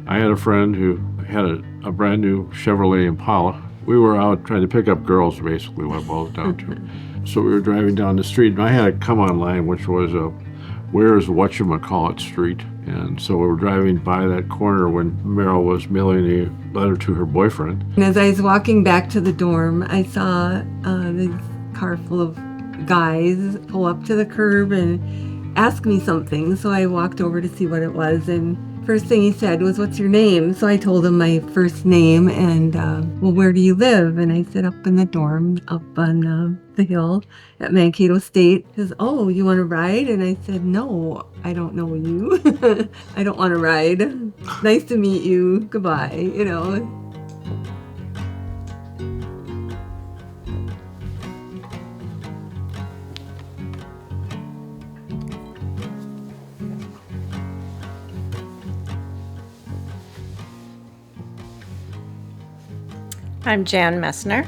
I had a friend who had a brand new Chevrolet Impala. We were out trying to pick up girls, basically, what it boils down to. So we were driving down the street, and I had a come-on line, which was where's whatchamacallit street? And so we were driving by that corner when Meryl was mailing a letter to her boyfriend. And as I was walking back to the dorm, I saw this car full of guys pull up to the curb and ask me something. So I walked over to see what it was, and first thing he said was, "What's your name?" So I told him my first name, and well, where do you live? And I said, up in the dorm, up on the hill at Mankato State. He says, "Oh, you want to ride?" And I said, "No, I don't know you. I don't want to ride. Nice to meet you. Goodbye," you know. I'm Jan Messner.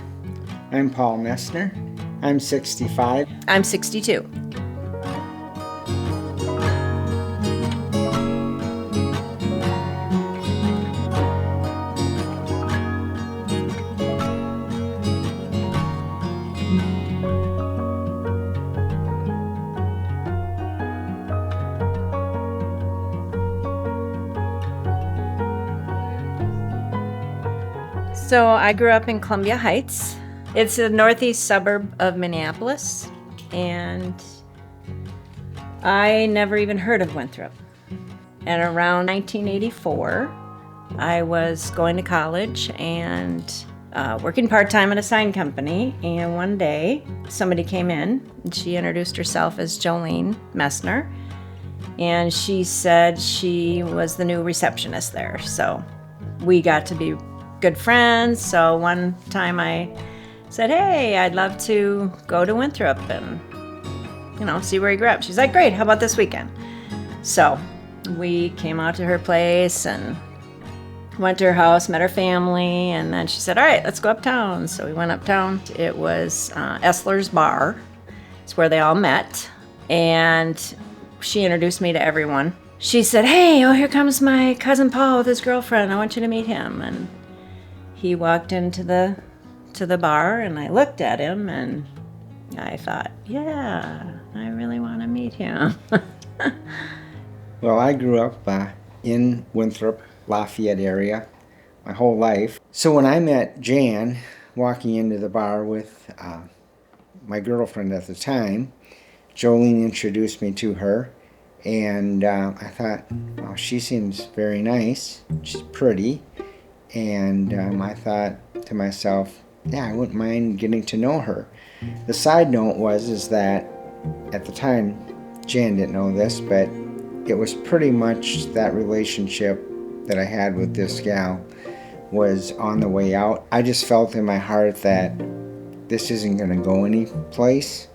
I'm Paul Messner. I'm 65. I'm 62. So I grew up in Columbia Heights. It's a northeast suburb of Minneapolis, and I never even heard of Winthrop. And around 1984, I was going to college and working part-time at a sign company, and one day somebody came in and she introduced herself as Jolene Messner, and she said she was the new receptionist there. So we got to be good friends. So one time I said, "Hey, I'd love to go to Winthrop and, see where you grew up." She's like, "Great, how about this weekend?" So we came out to her place and went to her house, met her family, and then she said, "All right, let's go uptown." So we went uptown. It was Essler's Bar. It's where they all met, and she introduced me to everyone. She said, "Hey, here comes my cousin Paul with his girlfriend. I want you to meet him." And he walked into the bar, and I looked at him, and I thought, yeah, I really want to meet him. Well, I grew up in Winthrop, Lafayette area my whole life. So when I met Jan walking into the bar with my girlfriend at the time, Jolene introduced me to her, and I thought, well, she seems very nice. She's pretty. And I thought to myself, yeah, I wouldn't mind getting to know her. The side note is that at the time, Jan didn't know this, but it was pretty much that relationship that I had with this gal was on the way out. I just felt in my heart that this isn't going to go any place.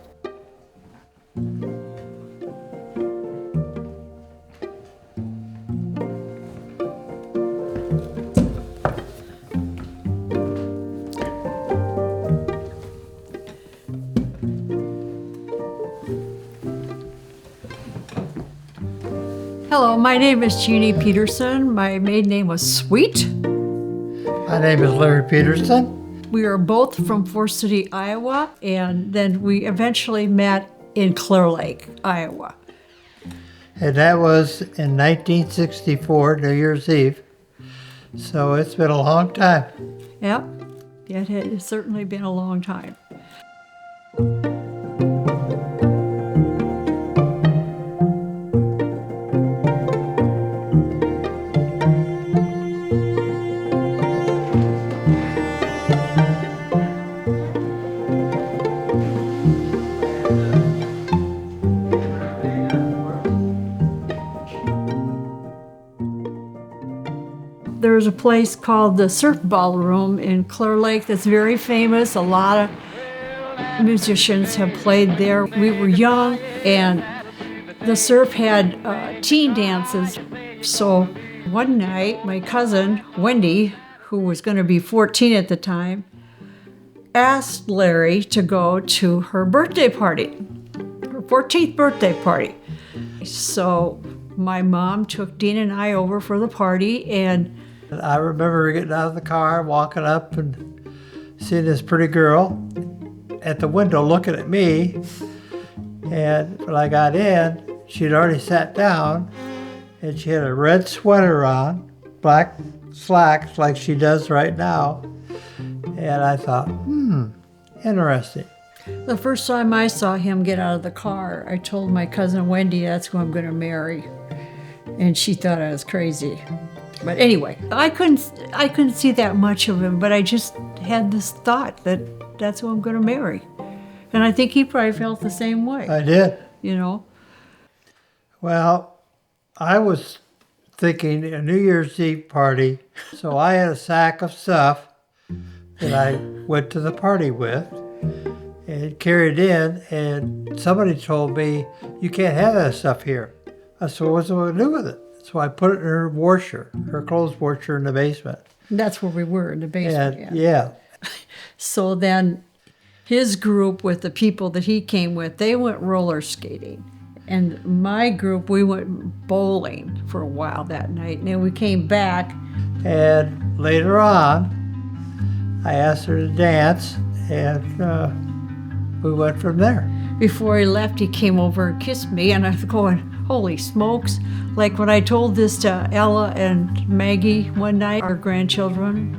Hello, my name is Jeannie Peterson. My maiden name was Sweet. My name is Larry Peterson. We are both from Forest City, Iowa, and then we eventually met in Clear Lake, Iowa. And that was in 1964, New Year's Eve. So it's been a long time. Yep, it has certainly been a long time. There's a place called the Surf Ballroom in Clear Lake that's very famous. A lot of musicians have played there. We were young, and the surf had teen dances. So one night, my cousin, Wendy, who was going to be 14 at the time, asked Larry to go to her birthday party, her 14th birthday party. So my mom took Dean and I over for the party, and I remember getting out of the car, walking up and seeing this pretty girl at the window looking at me. And when I got in, she'd already sat down, and she had a red sweater on, black slacks like she does right now. And I thought, interesting. the first time I saw him get out of the car, I told my cousin Wendy that's who I'm going to marry. And she thought I was crazy. But anyway, I couldn't see that much of him, but I just had this thought that that's who I'm going to marry. And I think he probably felt the same way. I did. You know? Well, I was thinking a New Year's Eve party, so I had a sack of stuff that I went to the party with and carried in, and somebody told me, you can't have that stuff here. I said, well, what's I going to do with it? So I put it in her washer, her clothes washer in the basement. That's where we were, in the basement. And, yeah. So then his group with the people that he came with, they went roller skating. And my group, we went bowling for a while that night. And then we came back. And later on, I asked her to dance, and we went from there. Before he left, he came over and kissed me, and I was going, holy smokes. Like when I told this to Ella and Maggie one night, our grandchildren,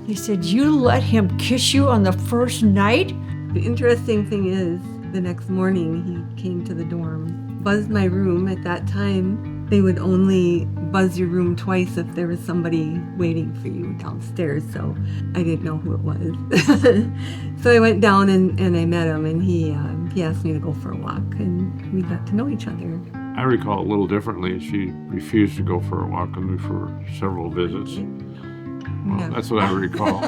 they said, you let him kiss you on the first night? The interesting thing is, the next morning he came to the dorm, buzzed my room. At that time, they would only buzz your room twice if there was somebody waiting for you downstairs, so I didn't know who it was. So I went down and I met him, and he asked me to go for a walk, and we got to know each other. I recall it a little differently. She refused to go for a walk with me for several visits. Well, Yeah. that's what I recall.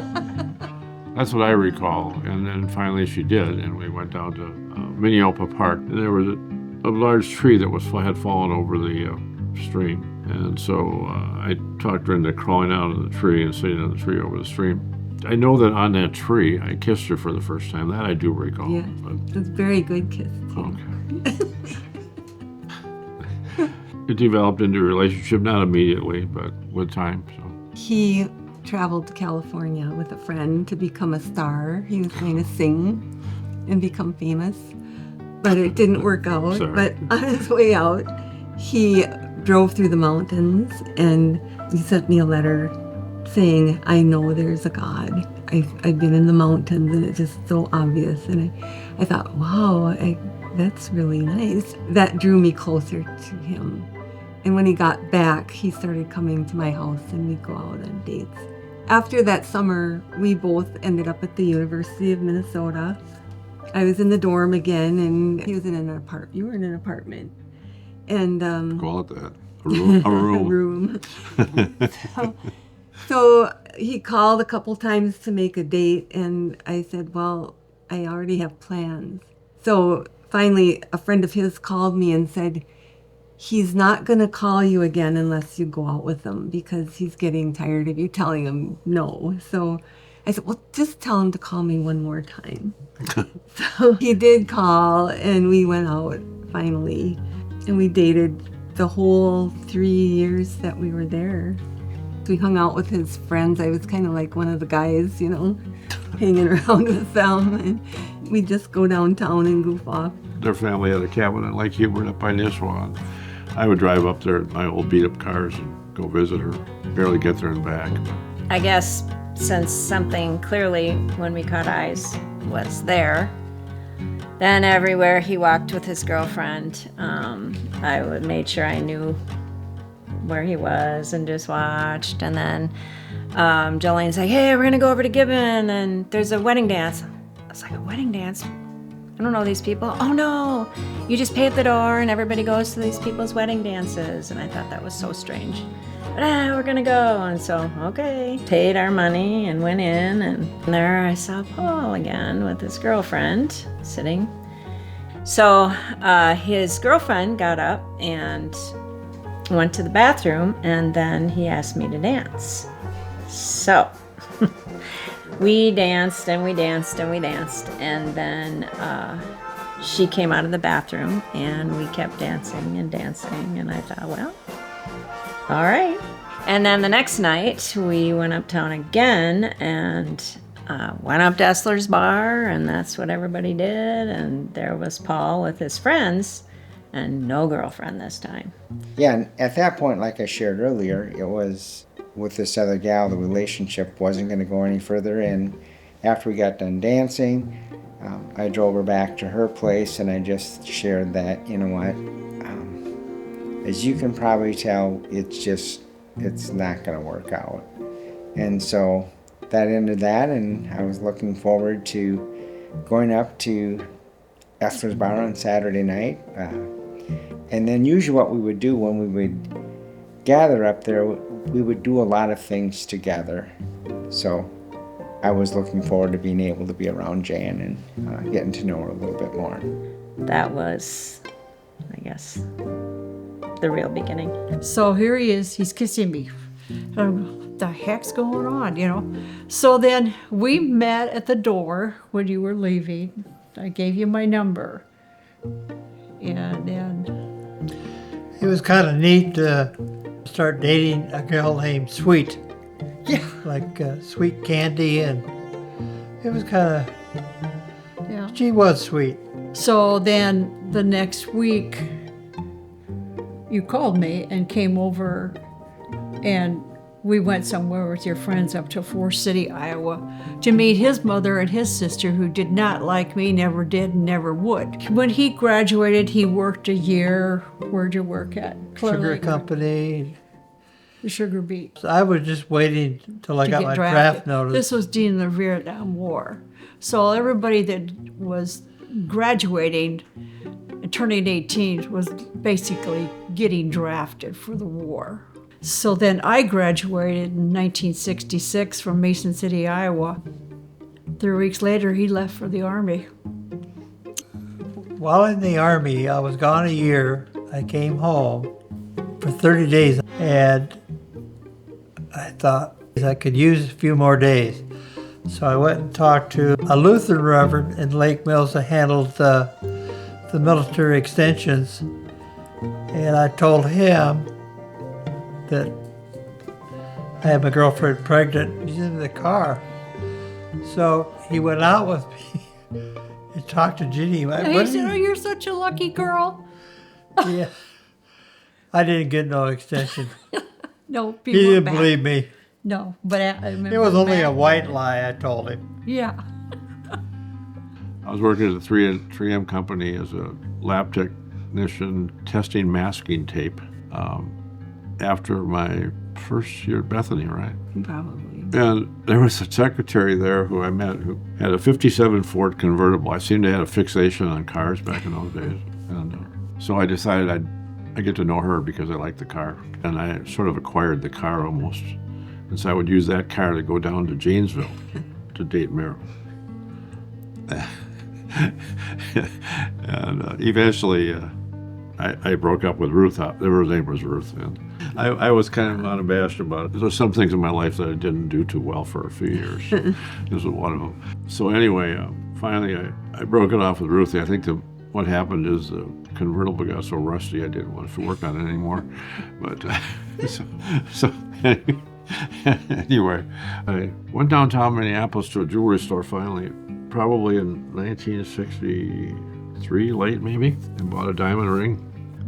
That's what I recall. And then finally she did, and we went down to Minneopa Park. And there was a large tree that had fallen over the stream. And so I talked her into crawling out of the tree and sitting on the tree over the stream. I know that on that tree, I kissed her for the first time. That I do recall. Yeah, But, it was a very good kiss. okay. It developed into a relationship, not immediately, but with time. So. He traveled to California with a friend to become a star. He was going to sing and become famous, but it didn't work out. Sorry. But on his way out, he drove through the mountains, and he sent me a letter saying, I know there's a God. I've been in the mountains, and it's just so obvious. And I thought, wow, that's really nice. That drew me closer to him. And when he got back, he started coming to my house, and we'd go out on dates. After that summer, we both ended up at the University of Minnesota. I was in the dorm again, and he was in an apartment. You were in an apartment. And Call it that. A room. A room. a room. So he called a couple times to make a date, and I said, well, I already have plans. So finally, a friend of his called me and said, he's not going to call you again unless you go out with him, because he's getting tired of you telling him no. So I said, well, just tell him to call me one more time. So he did call, and we went out finally, and we dated the whole 3 years that we were there. We hung out with his friends. I was kind of like one of the guys, you know, hanging around with them, and we'd just go downtown and goof off. Their family had a cabin in Lake Hubert up by Nisswa. I would drive up there in my old beat-up cars and go visit her. Barely get there and back. I guess since something clearly, when we caught eyes, was there, then everywhere he walked with his girlfriend, I would make sure I knew where he was and just watched. And then Jolene's like, hey, we're gonna go over to Gibbon, and there's a wedding dance. I was like, a wedding dance? I don't know these people. Oh no, you just pay at the door and everybody goes to these people's wedding dances. And I thought that was so strange. But we're gonna go. And so, okay, paid our money and went in, and there I saw Paul again with his girlfriend sitting. So his girlfriend got up and went to the bathroom, and then he asked me to dance. So we danced and we danced and we danced, and then she came out of the bathroom and we kept dancing and dancing, and I thought, well, all right. And then the next night we went uptown again and went up to Essler's Bar, and that's what everybody did, and there was Paul with his friends and no girlfriend this time. Yeah, and at that point, like I shared earlier, it was with this other gal, the relationship wasn't going to go any further, and after we got done dancing, I drove her back to her place, and I just shared that, you know what, as you can probably tell, it's not going to work out. And so that ended that, and I was looking forward to going up to Essler's Bar on Saturday night. And then usually what we would do when we would gather up there, we would do a lot of things together. So I was looking forward to being able to be around Jan and getting to know her a little bit more. That was, I guess, the real beginning. So here he is, he's kissing me. What the heck's going on, you know? So then we met at the door when you were leaving. I gave you my number. And then It was kind of neat to start dating a girl named Sweet. Yeah. Like Sweet Candy, and it was kind of, yeah. She was sweet. So then the next week, you called me and came over, and we went somewhere with your friends up to Forest City, Iowa, to meet his mother and his sister, who did not like me, never did, never would. When he graduated, he worked a year. Where'd you work at? Sugar Company. The Sugar Beet. So I was just waiting till I got my draft notice. This was during the Vietnam War. So everybody that was graduating and turning 18 was basically getting drafted for the war. So then I graduated in 1966 from Mason City, Iowa. 3 weeks later, he left for the Army. While in the Army, I was gone a year. I came home for 30 days, and I thought I could use a few more days. So I went and talked to a Lutheran reverend in Lake Mills that handled the military extensions, and I told him that I had my girlfriend pregnant. She's in the car. So he went out with me and talked to Ginny. And he said, oh, you're such a lucky girl. Yeah. I didn't get no extension. No, he didn't believe me. No, but I remember it was only back. a white lie, I told him. Yeah. I was working at a 3M company as a lab technician testing masking tape after my first year at Bethany, right? Probably. And there was a secretary there who I met who had a 57 Ford convertible. I seemed to have a fixation on cars back in those days. And so I decided I'd get to know her because I liked the car. And I sort of acquired the car almost. And so I would use that car to go down to Janesville to date Meryl. And eventually I broke up with Ruth. Her name was Ruth. And I was kind of unabashed about it. There were some things in my life that I didn't do too well for a few years. This was one of them. So anyway, finally I broke it off with Ruth. I think what happened is the convertible got so rusty I didn't want to work on it anymore. But so anyway, I went downtown Minneapolis to a jewelry store finally, probably in 1963, late maybe, and bought a diamond ring.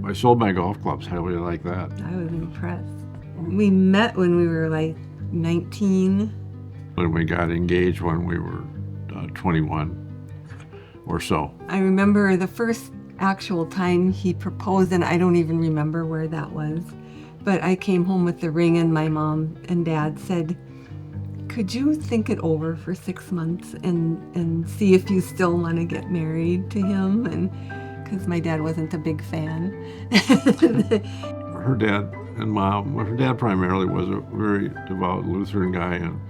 I sold my golf clubs. How would you like that? I was impressed. We met when we were like 19. When we got engaged when we were 21 or so. I remember the first actual time he proposed, and I don't even remember where that was. But I came home with the ring, and my mom and dad said, could you think it over for 6 months and see if you still want to get married to him? And because my dad wasn't a big fan. Her dad and mom, well, her dad primarily was a very devout Lutheran guy and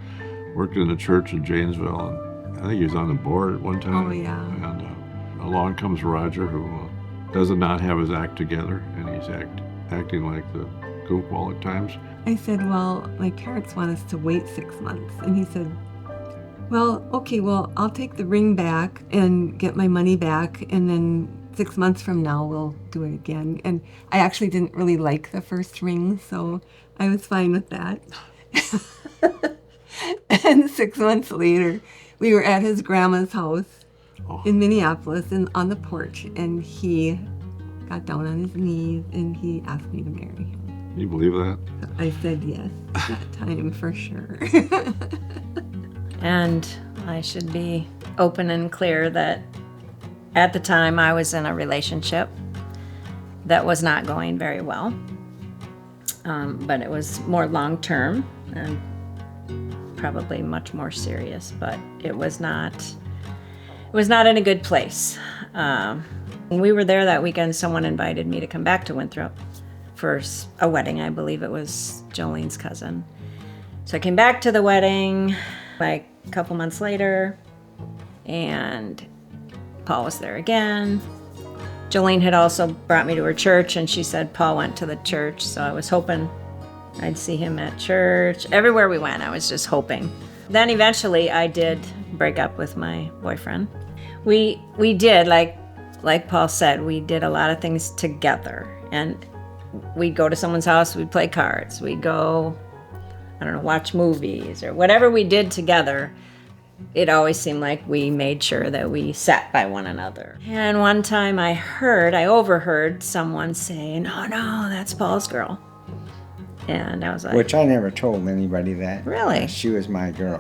worked in the church in Janesville. And I think he was on the board at one time. Oh, yeah. And along comes Roger, who does not have his act together, and he's acting like the goofball at times. I said, well, my parents want us to wait 6 months. And he said, well, okay, well, I'll take the ring back and get my money back, and then 6 months from now we'll do it again. And I actually didn't really like the first ring, so I was fine with that. And 6 months later, we were at his grandma's house in Minneapolis and on the porch, and he got down on his knees and he asked me to marry him. Can you believe that? I said yes at that time for sure. And I should be open and clear that at the time I was in a relationship that was not going very well. But it was more long-term and probably much more serious, but it was not in a good place. When we were there that weekend, someone invited me to come back to Winthrop for a wedding. I believe it was Jolene's cousin. So I came back to the wedding like a couple months later, and Paul was there again. Jolene had also brought me to her church, and she said Paul went to the church, so I was hoping I'd see him at church. Everywhere we went, I was just hoping. Then eventually I did break up with my boyfriend. We did, like Paul said, we did a lot of things together. And we'd go to someone's house, we'd play cards, we'd go, I don't know, watch movies, or whatever we did together. It always seemed like we made sure that we sat by one another. And one time I overheard someone saying, "Oh no, that's Paul's girl." And I was like... Which I never told anybody that. Really? She was my girl.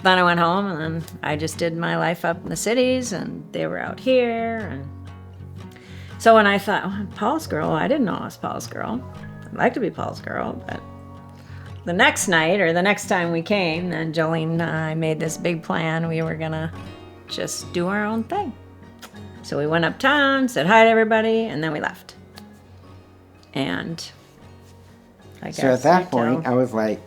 Then I went home, and then I just did my life up in the cities, and they were out here. And so when I thought, oh, Paul's girl, I didn't know I was Paul's girl. I'd like to be Paul's girl, but the next night, or the next time we came, then Jolene and I made this big plan. We were gonna just do our own thing. So we went uptown, said hi to everybody, and then we left. And I guess so at that point, I was like,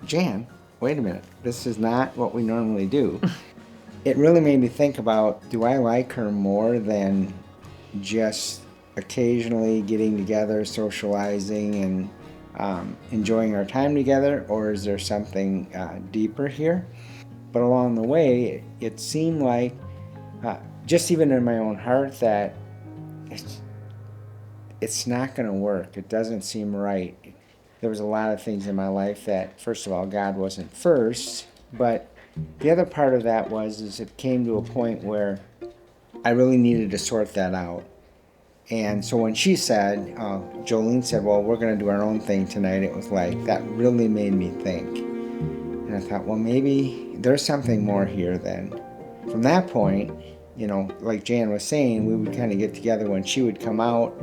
Jan, wait a minute. This is not what we normally do. It really made me think about, do I like her more than just occasionally getting together, socializing, and enjoying our time together, or is there something deeper here? But along the way, it seemed like, just even in my own heart, that it's not going to work. It doesn't seem right. There was a lot of things in my life that, first of all, God wasn't first, but the other part of that is it came to a point where I really needed to sort that out. And so when she said, Jolene said, well, we're going to do our own thing tonight, it was like, that really made me think. And I thought, well, maybe there's something more here then. From that point, you know, like Jan was saying, we would kind of get together when she would come out,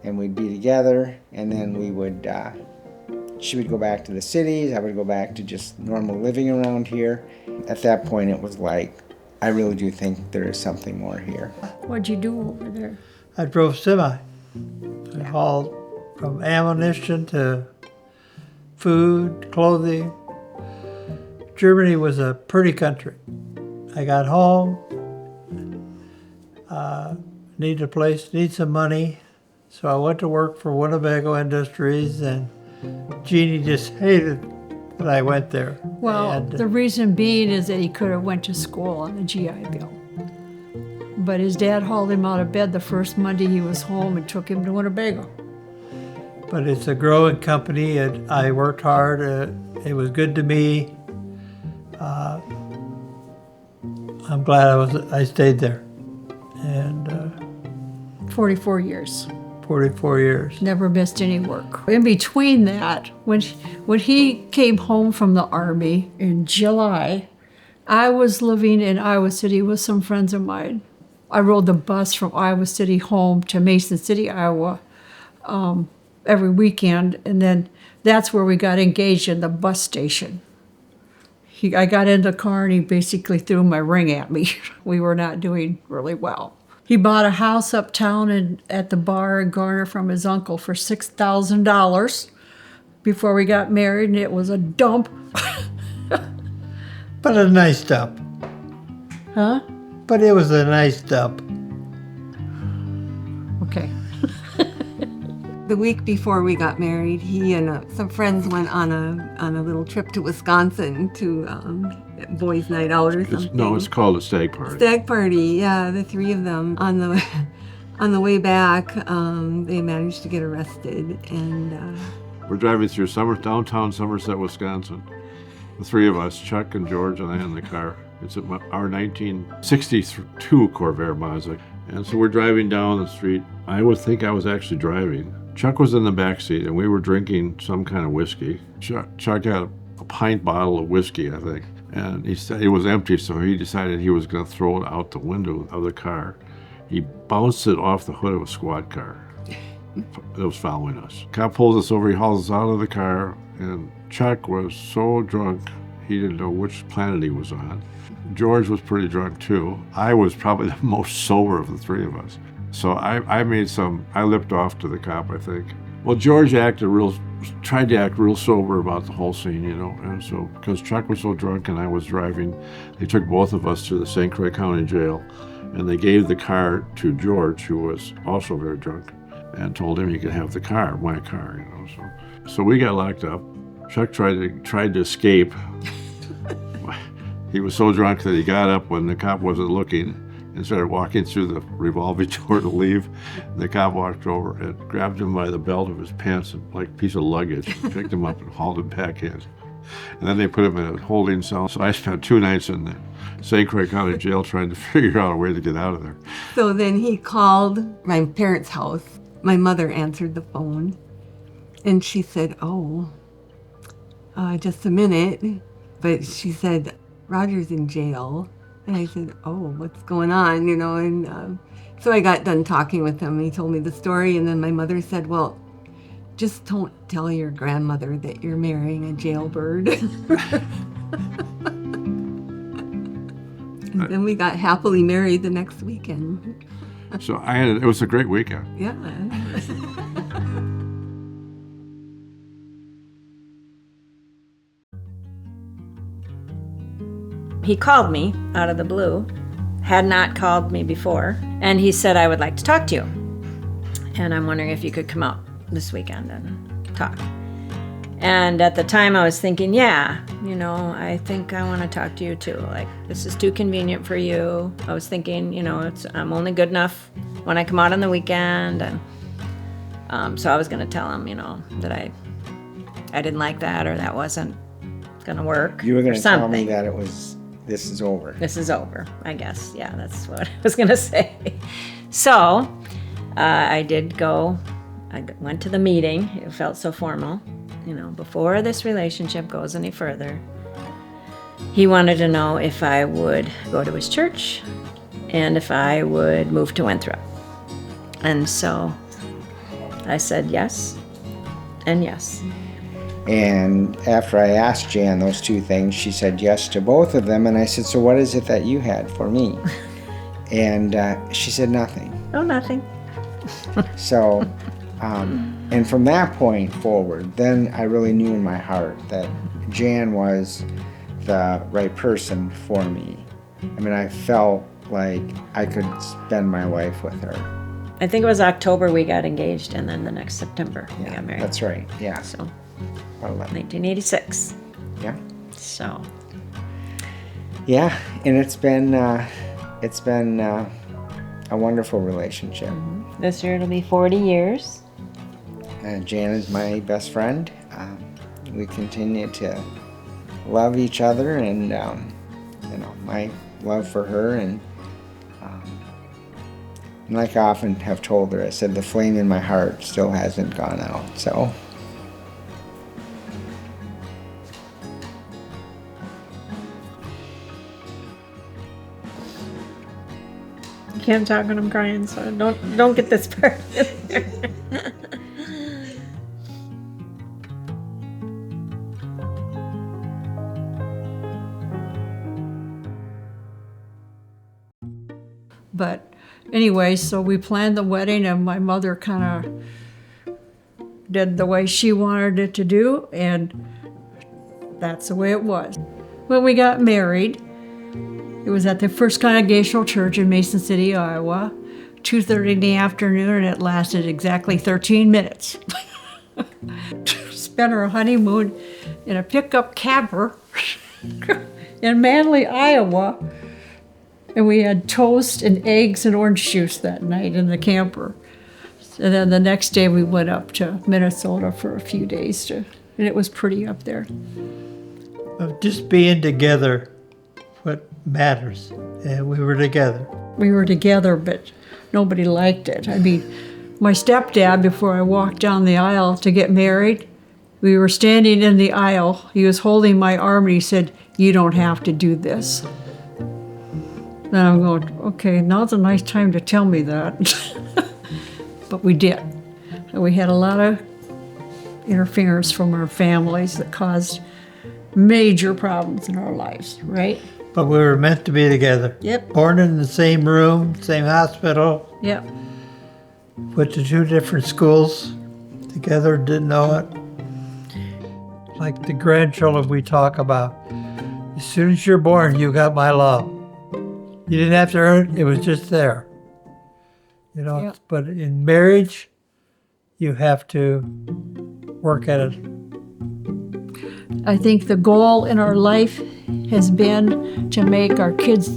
and we'd be together, and then we would, she would go back to the cities, I would go back to just normal living around here. At that point, it was like, I really do think there is something more here. What'd you do over there? I drove semi. I hauled from ammunition to food, clothing. Germany was a pretty country. I got home, needed a place, need some money. So I went to work for Winnebago Industries, and Jeannie just hated that I went there. Well, the reason being is that he could have went to school on the GI Bill. But his dad hauled him out of bed the first Monday he was home and took him to Winnebago. But it's a growing company, and I worked hard. It was good to me. I'm glad I stayed there. And 44 years. 44 years. Never missed any work. In between that, when he came home from the Army in July, I was living in Iowa City with some friends of mine. I rode the bus from Iowa City home to Mason City, Iowa, every weekend, and then that's where we got engaged in the bus station. I got in the car and he basically threw my ring at me. We were not doing really well. He bought a house uptown at the bar in Garner from his uncle for $6,000 before we got married, and it was a dump. But a nice dump. Huh? But it was a nice dump. Okay. The week before we got married, he and some friends went on a little trip to Wisconsin to boys' night out or something. No, it's called a stag party. Stag party, yeah, the three of them. On the way back, they managed to get arrested, and We're driving through downtown Somerset, Wisconsin. The three of us, Chuck and George and I in the car. It's our 1962 Corvair Mazda. And so we're driving down the street. I would think I was actually driving. Chuck was in the back seat, and we were drinking some kind of whiskey. Chuck had a pint bottle of whiskey, I think, and he said it was empty, so he decided he was going to throw it out the window of the car. He bounced it off the hood of a squad car that was following us. Cop pulls us over, he hauls us out of the car, and Chuck was so drunk he didn't know which planet he was on. George was pretty drunk too. I was probably the most sober of the three of us. So I lipped off to the cop, I think. Well, George tried to act real sober about the whole scene, and so, because Chuck was so drunk and I was driving, they took both of us to the St. Croix County Jail, and they gave the car to George, who was also very drunk, and told him he could have the car, my car, So we got locked up. Chuck tried to escape. He was so drunk that he got up when the cop wasn't looking and started walking through the revolving door to leave. The cop walked over and grabbed him by the belt of his pants, like a piece of luggage, picked him up and hauled him back in. And then they put him in a holding cell. So I spent 2 nights in the St. Croix County Jail trying to figure out a way to get out of there. so then he called my parents' house. My mother answered the phone, and she said, just a minute. But she said, Roger's in jail. And I said, what's going on, and so I got done talking with him, and he told me the story, and then my mother said, well, just don't tell your grandmother that you're marrying a jailbird. And then we got happily married the next weekend. So it was a great weekend. Yeah. He called me out of the blue, had not called me before, and he said, I would like to talk to you. And I'm wondering if you could come out this weekend and talk. And at the time I was thinking, I think I want to talk to you too. Like, this is too convenient for you. I was thinking, I'm only good enough when I come out on the weekend. And so I was going to tell him, that I didn't like that, or that wasn't going to work. You were going or to tell something. me that this is over. This is over, I guess. Yeah, that's what I was going to say. So I did go. I went to the meeting. It felt so formal. Before this relationship goes any further, he wanted to know if I would go to his church and if I would move to Winthrop. And so I said yes and yes. And after I asked Jan those two things, she said yes to both of them. And I said, so what is it that you had for me? And she said nothing. Oh, nothing. So, and from that point forward, then I really knew in my heart that Jan was the right person for me. I mean, I felt like I could spend my life with her. I think it was October we got engaged, and then the next September we got married. That's right, yeah. So, 1986. Yeah. So. Yeah, and it's been a wonderful relationship. Mm-hmm. This year it'll be 40 years. Jan is my best friend. We continue to love each other, and my love for her, and like I often have told her, I said the flame in my heart still hasn't gone out. So. Can't talk when I'm crying, so don't get this part in there. But anyway, so we planned the wedding, and my mother kind of did the way she wanted it to do, and that's the way it was. When we got married, it was at the First Congregational Church in Mason City, Iowa, 2:30 in the afternoon, and it lasted exactly 13 minutes. Spent our honeymoon in a pickup camper in Manly, Iowa, and we had toast and eggs and orange juice that night in the camper. And then the next day we went up to Minnesota for a few days, and it was pretty up there. Of just being together, what matters, and we were together. We were together, but nobody liked it. I mean, my stepdad, before I walked down the aisle to get married, we were standing in the aisle. He was holding my arm, and he said, "You don't have to do this." Then I'm going, okay, now's a nice time to tell me that. But we did. And we had a lot of interference from our families that caused major problems in our lives, right? But we were meant to be together. Yep. Born in the same room, same hospital. Yep. Went to 2 different schools together, didn't know it. Like the grandchildren we talk about. As soon as you're born, you got my love. You didn't have to earn it, it was just there. You know, Yep. But in marriage, you have to work at it. I think the goal in our life has been to make our kids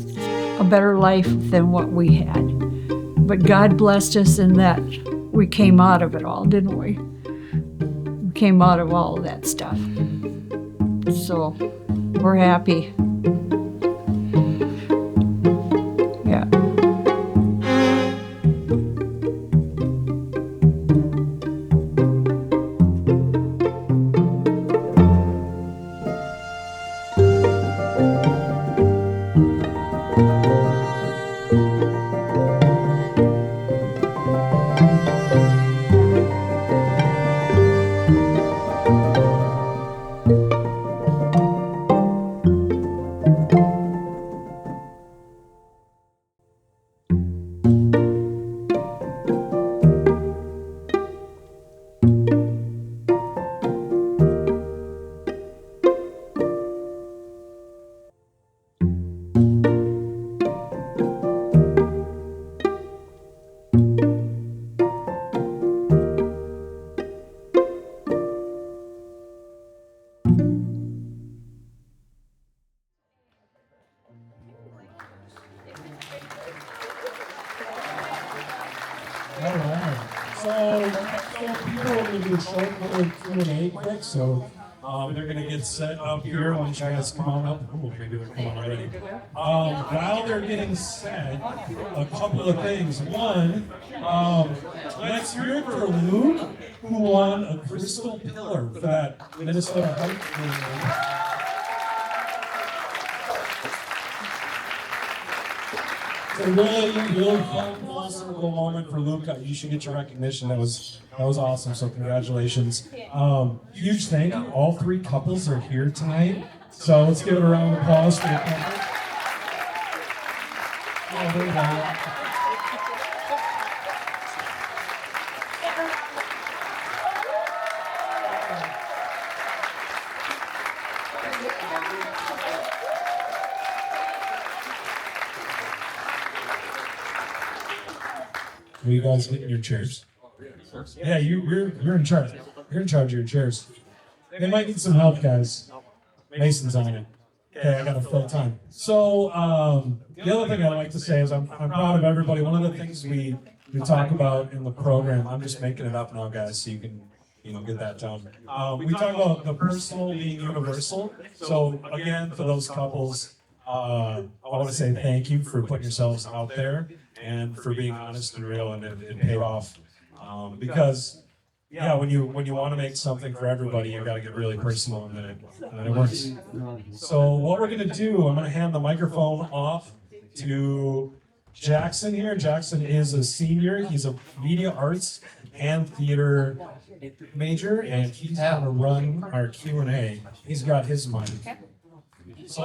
a better life than what we had. But God blessed us in that we came out of it all, didn't we? We came out of all of that stuff. So we're happy. Yeah. All right. So people are going to do a short little Q&A quick. So they're going to get set up here. Why don't you guys come on up? Ooh, maybe they're coming already. While they're getting set, a couple of things. One, let's hear it for Luke, who won a crystal pillar for that Minnesota Hike. It's a really fun, full circle moment for Luke. You should get your recognition. That was awesome. So congratulations. Huge thank you. All 3 couples are here tonight. So let's give it a round of applause for the couple. Oh, there you go. Are you guys getting your chairs? Yeah, you're in charge. You're in charge of your chairs. They might need some help, guys. Mason's on it. Okay, I gotta fill time. So the other thing I'd like to say is I'm proud of everybody. One of the things we talk about in the program, I'm just making it up now, guys, so you can get that down. We talk about the personal being universal. So again, for those couples, I want to say thank you for putting yourselves out there and for being honest and real, and it paid off. Because when you want to make something for everybody, you got to get really personal, and then it works. So what we're gonna do, I'm gonna hand the microphone off to Jackson here. Jackson is a senior. He's a media arts and theater major, and he's gonna run our Q&A. He's got his mic. So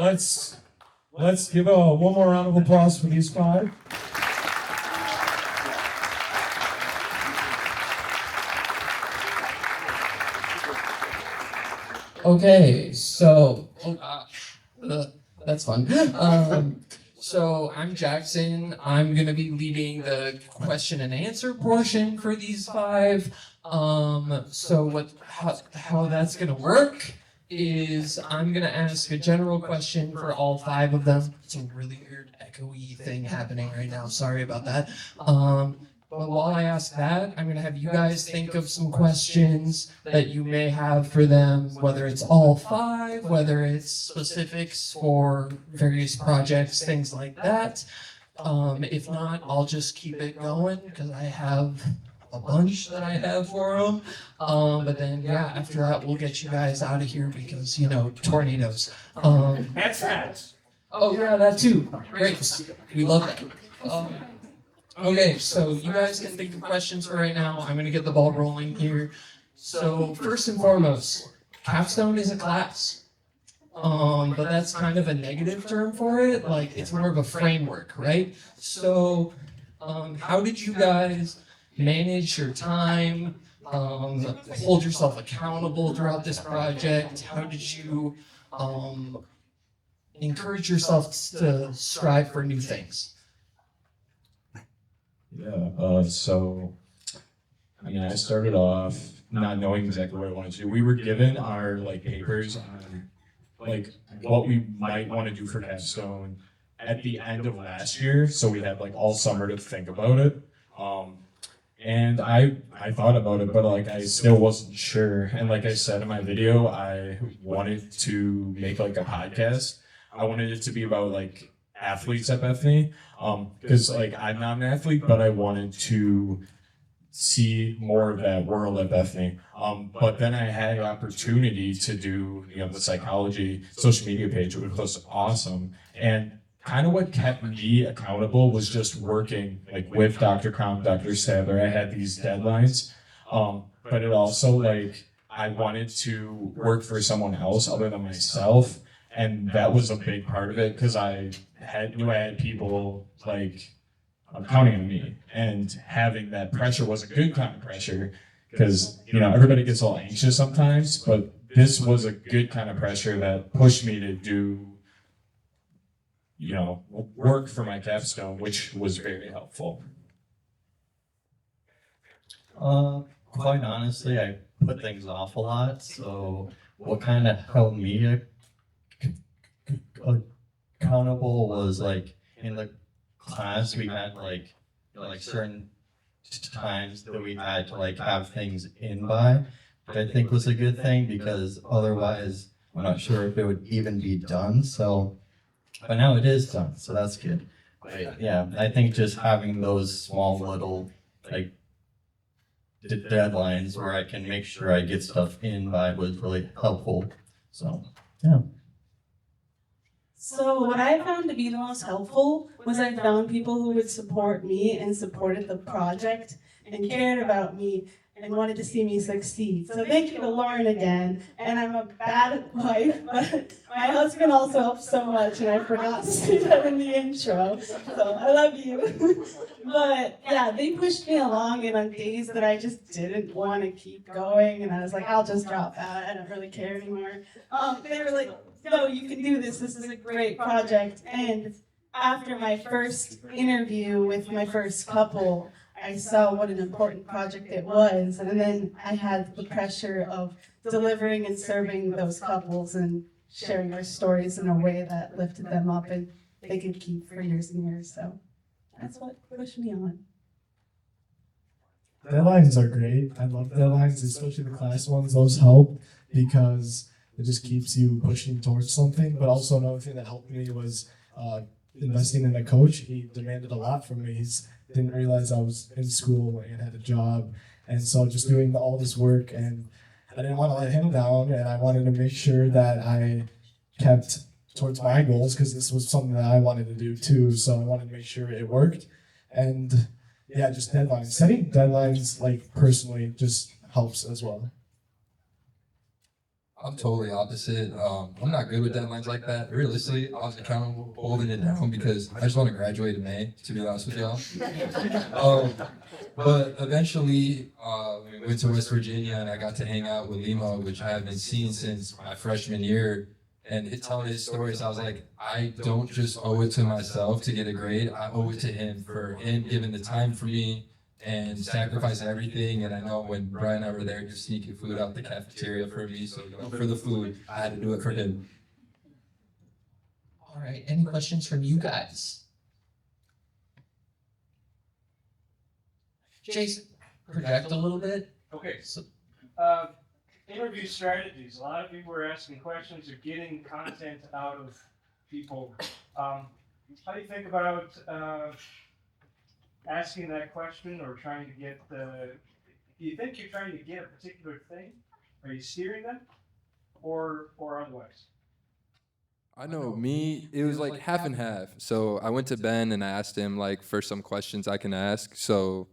let's give one more round of applause for these 5. Okay, so that's fun. So I'm Jackson. I'm gonna be leading the question and answer portion for these 5. So how that's gonna work is I'm gonna ask a general question for all 5 of them. It's a really weird echoey thing happening right now. Sorry about that. But while I ask that, I'm gonna have you guys think of some questions that you may have for them, whether it's all 5, whether it's specifics for various projects, things like that. If not, I'll just keep it going because I have a bunch that I have for them. But then, yeah, after that, we'll get you guys out of here because, tornadoes. That's rats. Oh, yeah, that too. Great. We love that. Okay, so you guys can think of questions for right now. I'm going to get the ball rolling here. So first and foremost, Capstone is a class. But that's kind of a negative term for it. Like, it's more of a framework, right? So how did you guys manage your time, hold yourself accountable throughout this project? How did you encourage yourself to strive for new things? Yeah, so, I started off not knowing exactly what I wanted to do. We were given our, papers on, what we might want to do for Capstone at the end of last year, so we had, all summer to think about it. And I thought about it, but, I still wasn't sure. And like I said in my video, I wanted to make, a podcast. I wanted it to be about, athletes at Bethany, because I'm not an athlete, but I wanted to see more of that world at Bethany. But then I had the opportunity to do the psychology social media page, which was awesome. And kind of what kept me accountable was just working with Dr. Crom, Dr. Sadler. I had these deadlines, but it also I wanted to work for someone else other than myself. And that was a big part of it because I knew I had people counting on me, and having that pressure was a good kind of pressure because everybody gets all anxious sometimes, but this was a good kind of pressure that pushed me to do work for my capstone, which was very helpful. Quite honestly, I put things off a lot. So what kind of held me accountable was in the class we had certain times that we had to have things in by, which I think was a good thing because otherwise I'm not sure if it would even be done. So, but now it is done, so that's good. But yeah, I think just having those small little deadlines where I can make sure I get stuff in by was really helpful. So yeah. So what I found to be the most helpful was I found people who would support me and supported the project and cared about me and wanted to see me succeed. So thank you to Lauren again. And I'm a bad wife, but my husband also helps so much, and I forgot to say that in the intro. So I love you. But yeah, they pushed me along, and on days that I just didn't want to keep going, and I was like, I'll just drop out. I don't really care anymore. They were like, no, you can do this. This is a great project. And after my first interview with my first couple, I saw what an important project it was. And then I had the pressure of delivering and serving those couples and sharing their stories in a way that lifted them up and they could keep for years and years. So that's what pushed me on. Deadlines are great. I love deadlines, especially the class ones. Those help because it just keeps you pushing towards something. But also another thing that helped me was investing in a coach. He demanded a lot from me. He didn't realize I was in school and had a job. And so just doing all this work, and I didn't want to let him down, and I wanted to make sure that I kept towards my goals because this was something that I wanted to do too. So I wanted to make sure it worked. And yeah, just deadlines. Setting deadlines personally just helps as well. I'm totally opposite. I'm not good with deadlines like that. Realistically, I was accountable holding it down because I just want to graduate in May, to be honest with y'all. But eventually, we went to West Virginia and I got to hang out with Limo, which I haven't seen since my freshman year. And telling his stories, I was like, I don't just owe it to myself to get a grade. I owe it to him for him giving the time for me and sacrificing everything. And I know when Brian and I were there, just sneaking food out the cafeteria for me. So for the food, I had to do it for him. All right, any questions from you guys? Jason, project a little bit. Okay. Interview strategies. A lot of people are asking questions or getting content out of people. How do you think about asking that question or trying to get the? Do you think you're trying to get a particular thing? Are you steering them, or otherwise? I know me, it was like half and half. So I went to Ben and I asked him like for some questions I can ask. So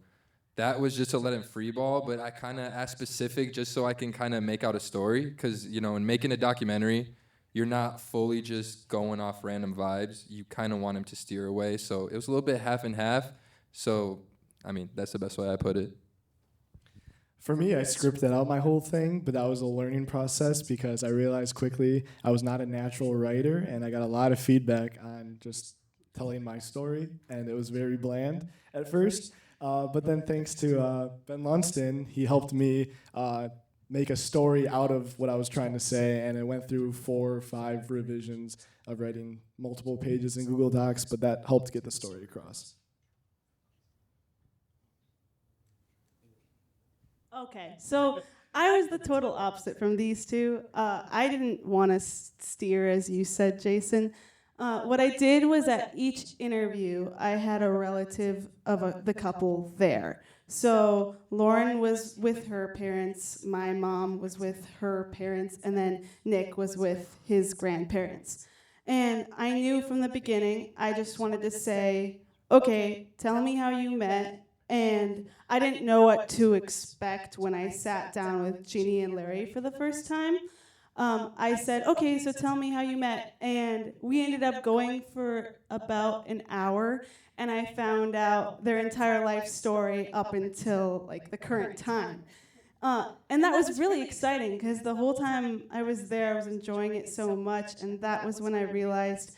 that was just to let him free ball, but I kind of asked specific just so I can kind of make out a story. Because, you know, in making a documentary, you're not fully just going off random vibes. You kind of want him to steer away. So it was a little bit half and half. So, I mean, that's the best way I put it. For me, I scripted out my whole thing, but that was a learning process because I realized quickly I was not a natural writer, and I got a lot of feedback on just telling my story, and it was very bland at first. But then thanks to Ben Lunston, he helped me make a story out of what I was trying to say, and it went through 4 or 5 revisions of writing multiple pages in Google Docs, but that helped get the story across. Okay, so I was the total opposite from these two. I didn't want to steer, as you said, Jason. What I did was at each interview, I had a relative of the couple there. So Lauren was with her parents, my mom was with her parents, and then Nick was with his grandparents. And I knew from the beginning, I just wanted to say, okay, tell me how you met. And I didn't know what to expect when I sat down with Jeannie and Larry for the first time. I said, okay, so tell me how you met. And we ended up going for about an hour, and I found out their entire life story up until like the current time. And that was really exciting because the whole time I was there, I was enjoying it so much. And that was when I realized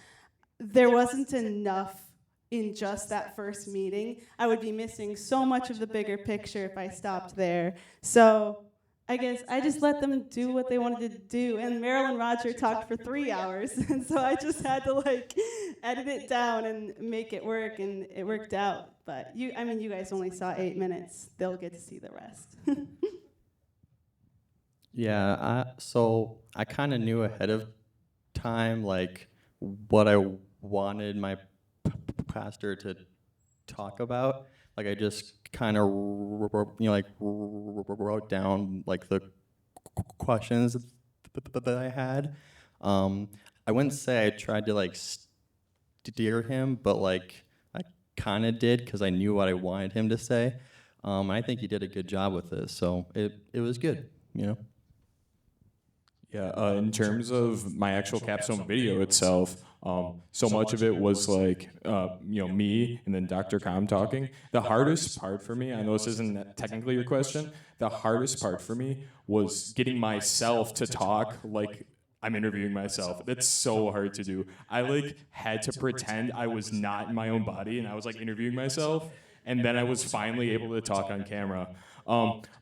there wasn't enough in just that first meeting. I would be missing so much of the bigger picture if I stopped there. So I guess I just let them do what they wanted to do. And Meryl and Roger talked for 3 hours. And so I just had to like edit it down and make it work, and it worked out. But you guys only saw 8 minutes. They'll get to see the rest. Yeah, so I kind of knew ahead of time like what I wanted my pastor to talk about. Like I just kind of wrote down like the questions that I had. I wouldn't say I tried to like steer him, but like I kind of did because I knew what I wanted him to say. I think he did a good job with this, so it was good, you know. Yeah, in terms of my actual capstone video itself, so much of it was like, me and then Dr. Com talking. The hardest part for me, I know this isn't technically your question, the hardest part for me was getting myself to talk like I'm interviewing myself. That's so hard to do. I like had to pretend I was not in my own body and I was like interviewing myself, and then I was finally able to talk on camera.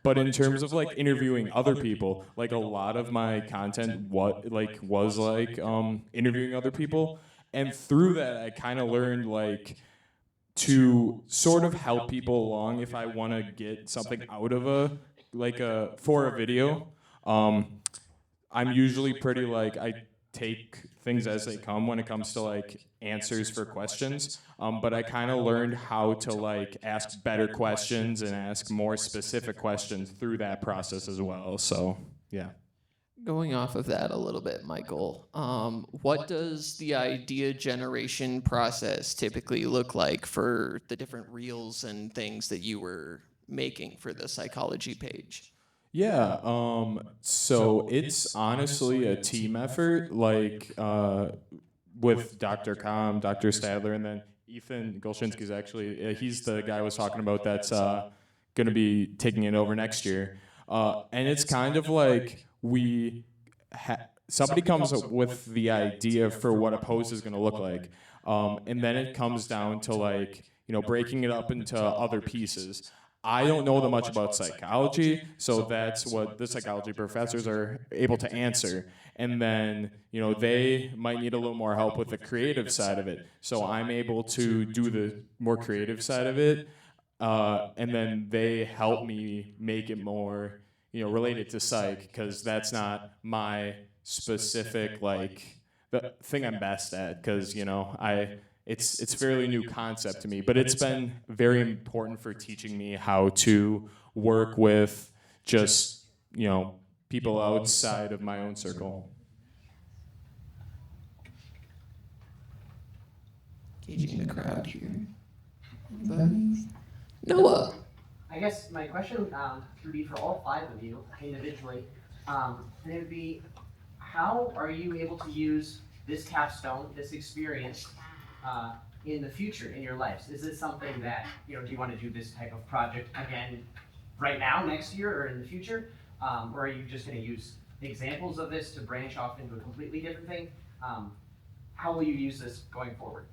But in terms of like interviewing other people, like a lot of my content was interviewing other people, and through that I kind of learned like to sort of help people along if I want to get something out of for a video. I'm usually pretty like I take things as they come when it comes to like answers for questions, but I kind of learned how to like ask better questions and ask more specific questions through that process as well. So yeah. Going off of that a little bit, Michael, what does the idea generation process typically look like for the different reels and things that you were making for the psychology page? Yeah, so it's honestly a team effort, like with Dr. Com, Dr. Stadler, and then Ethan Golshinsky's actually, he's the guy I was talking about that's going to be taking it over next year. And it's kind of like somebody comes up with the idea for what a post is going to look like. And then it comes down to like, breaking it up into other pieces. I don't know that much about psychology, so that's what the psychology professors are able to answer. And then, they might need a little more help with the creative side of it. So I'm able to do the more creative side of it. And then they help me make it more, related to psych, because that's not my specific, the thing I'm best at, because, it's fairly new concept to me, but it's been very important for teaching me how to work with just, people outside of my own circle. Gauging the crowd here. Noah. I guess my question would be for all 5 of you individually, and it would be, how are you able to use this capstone, this experience, in the future in your lives? Is this something that, do you want to do this type of project again right now, next year, or in the future? Or are you just going to use examples of this to branch off into a completely different thing? How will you use this going forward?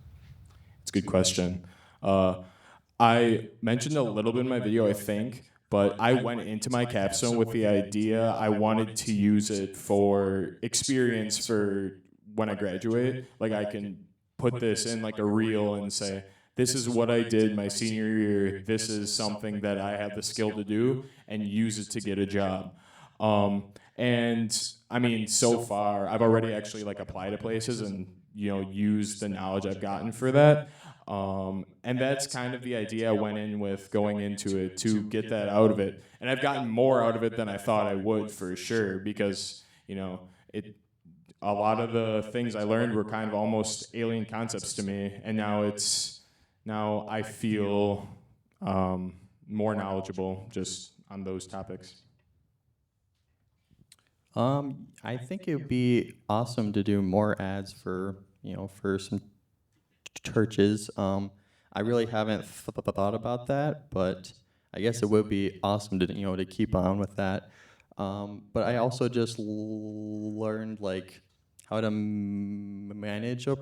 It's a good question. I mentioned a little bit in my video, I think, but I went into my capstone with the idea I wanted to use it for experience for when I graduate. Like, I can put this in like a reel and say, this is what I did my senior year, this is something that I have the skill to do, and use it to get a job. And I mean, so far, I've already actually applied to places and, used the knowledge I've gotten for that. And that's kind of the idea I went in with going into it, to get that out of it. And I've gotten more out of it than I thought I would, for sure, because, a lot of the things I learned were kind of almost alien concepts to me, and now I feel more knowledgeable just on those topics. I think it would be awesome to do more ads for some churches. I really haven't thought about that, but I guess it would be awesome to to keep on with that. But I also just learned how to manage a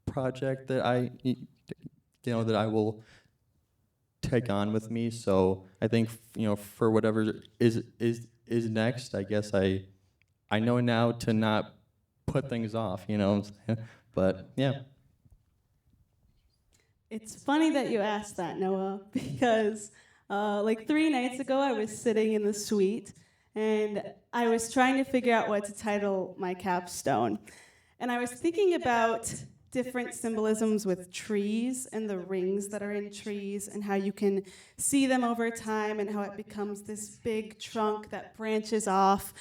project that that I will take on with me. So I think for whatever is next, I guess I know now to not put things off. But yeah. It's funny that you asked that, Noah, because 3 nights ago I was sitting in the suite and I was trying to figure out what to title my capstone. And I was thinking about different symbolisms with trees and the rings that are in trees and how you can see them over time and how it becomes this big trunk that branches off,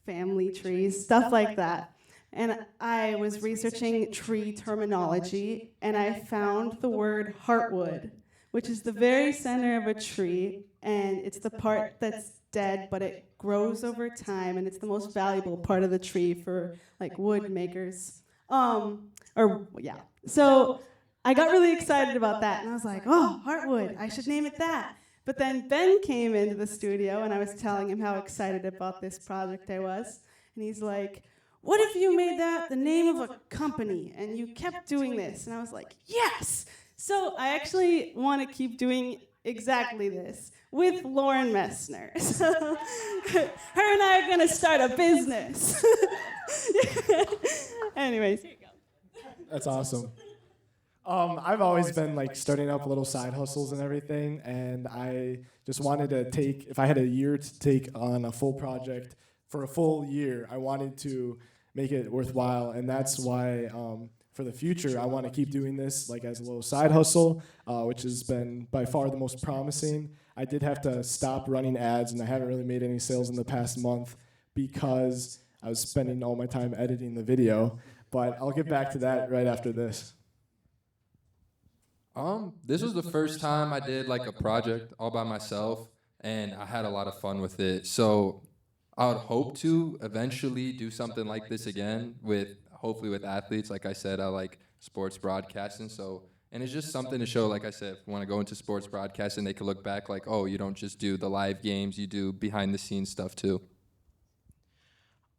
family trees, stuff like that. And I was researching tree terminology, and I found the word heartwood, which is the very center of a tree, and it's the part that's dead, but it grows over time, and it's the most valuable part of the tree for wood makers. So I got really excited about that, and I was like, oh, heartwood, I should name it that. But then Ben came into the studio, and I was telling him how excited about this project I was, and he's like, what if you made that the name of a company and you kept doing this? And I was like, yes! So I actually want to keep doing exactly this with Lauren Messner. So her and I are going to start a business. Anyways. That's awesome. I've always been starting up little side hustles and everything, and I just wanted to take, if I had a year to take on a full project for a full year, I wanted to make it worthwhile, and that's why for the future I want to keep doing this as a little side hustle, which has been by far the most promising. I did have to stop running ads, and I haven't really made any sales in the past month because I was spending all my time editing the video, but I'll get back to that right after this. This was the first time I did a project all by myself, and I had a lot of fun with it. So I would hope to eventually do something like this again hopefully with athletes. Like I said, I like sports broadcasting. So And it's just something to show, like I said, want to go into sports broadcasting, they can look back like, oh, you don't just do the live games, you do behind the scenes stuff too.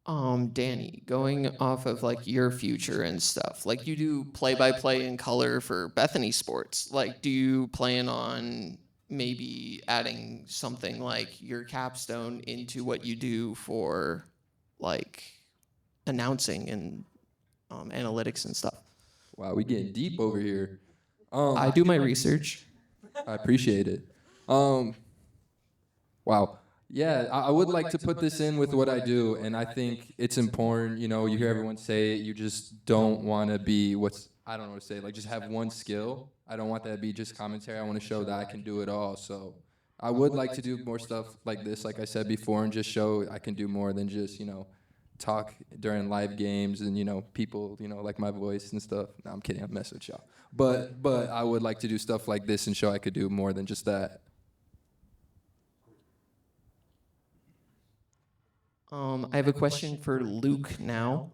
Danny, going off of like your future and stuff, like you do play-by-play in color for Bethany Sports. Like, do you plan on maybe adding something like your capstone into what you do for like announcing and analytics and stuff? Wow, we getting deep over here. I do my research. I appreciate it. Wow. Yeah, I would like to put this in with what I do, and I think it's important. You know, you hear everyone say it, you just don't want to be I don't know what to say, like just have one skill. I don't want that to be just commentary. I want to show that I can do it all. So I would like to do more stuff like this, like I said before, and just show I can do more than just, talk during live games and, people, like my voice and stuff. No, I'm kidding. I'm messing with y'all. But I would like to do stuff like this and show I could do more than just that. I have a question for Luke now.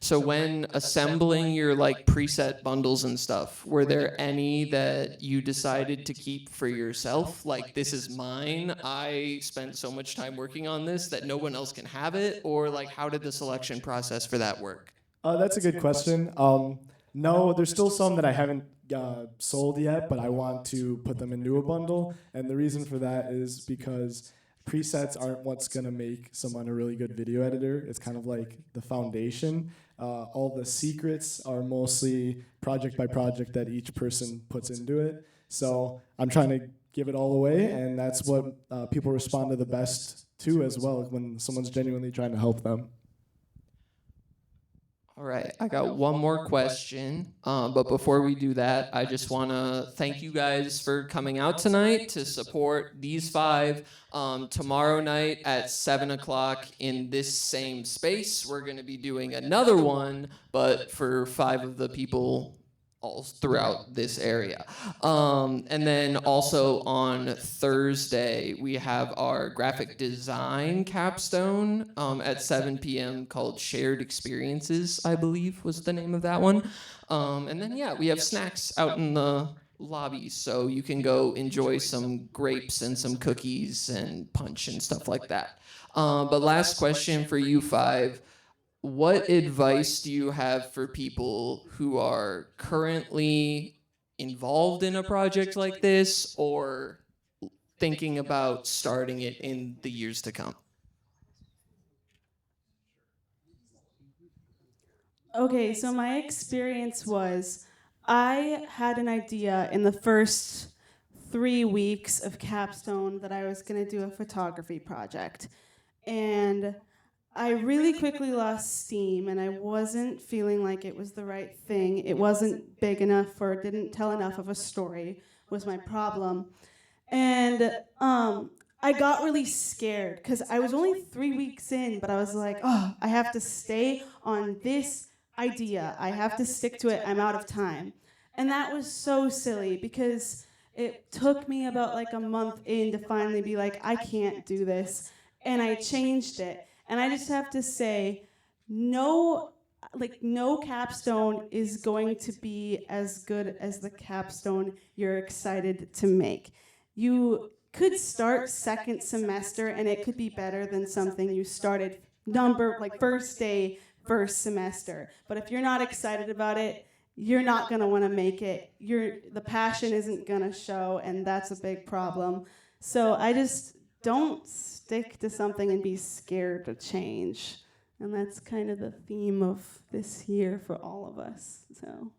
So when assembling your like preset bundles and stuff, were there any that you decided to keep for yourself? Like, this is mine, I spent so much time working on this that no one else can have it? Or like, how did the selection process for that work? That's a good question. No, there's still some that I haven't sold yet, but I want to put them into a bundle. And the reason for that is because presets aren't what's going to make someone a really good video editor. It's kind of like the foundation. All the secrets are mostly project by project that each person puts into it. So I'm trying to give it all away, and that's what people respond to the best to as well, when someone's genuinely trying to help them. All right, I got one more question, but before we do that, I just want to thank you guys for coming out tonight to support these five. Tomorrow night at 7 o'clock in this same space, we're going to be doing another one, but for 5 of the people all throughout this area. And then also on Thursday, we have our graphic design capstone at 7 p.m. called Shared Experiences, I believe was the name of that one. And then, yeah, we have snacks out in the lobby, so you can go enjoy some grapes and some cookies and punch and stuff like that. But last question for you 5. What advice do you have for people who are currently involved in a project like this or thinking about starting it in the years to come? Okay, so my experience was I had an idea in the first 3 weeks of Capstone that I was going to do a photography project. And I really quickly lost steam, and I wasn't feeling like it was the right thing. It wasn't big enough or didn't tell enough of a story was my problem. And I got really scared because I was only 3 weeks in, but I was like, oh, I have to stay on this idea. I have to stick to it. I'm out of time. And that was so silly because it took me about like a month in to finally be like, I can't do this. And I changed it. And I just have to say, no capstone is going to be as good as the capstone you're excited to make. You could start second semester and it could be better than something you started first day, first semester. But if you're not excited about it, you're not going to want to make it. The passion isn't going to show, and that's a big problem. So I just don't stick to something and be scared to change. And that's kind of the theme of this year for all of us. So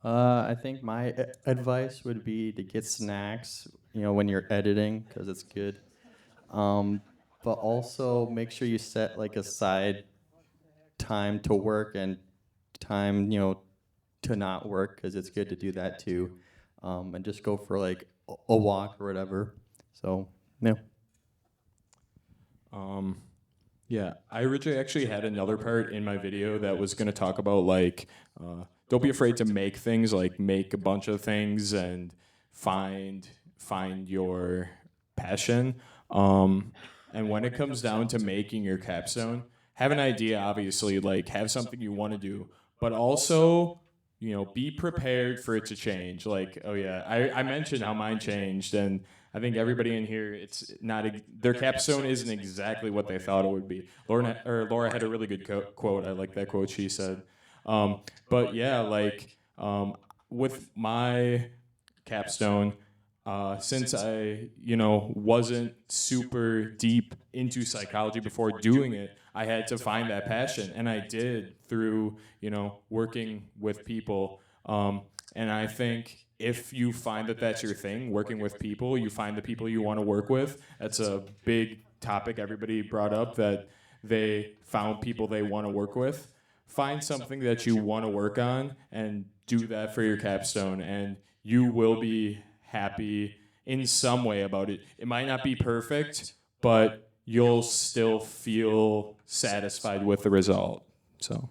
I think my advice would be to get snacks, when you're editing, because it's good. But also make sure you set like aside time to work and time, to not work, because it's good to do that too. And just go for like a walk or whatever. So, yeah. Yeah, I originally actually had another part in my video that was going to talk about like, don't be afraid to make things, like make a bunch of things and find your passion. And when it comes down to making your capstone, have an idea, obviously, like have something you want to do, but also, be prepared for it to change. Like, oh yeah, I mentioned how mine changed, and I think everybody in here, it's not their capstone isn't exactly what they thought it would be. Laura had a really good quote. I like that quote she said. But yeah, like with my capstone, since I, wasn't super deep into psychology before doing it, I had to find that passion, and I did through, working with people. And I think if you find that that's your thing, working with people, you find the people you want to work with. That's a big topic everybody brought up, that they found people they want to work with. Find something that you want to work on and do that for your capstone, and you will be happy in some way about it. It might not be perfect, but you'll still feel satisfied with the result. So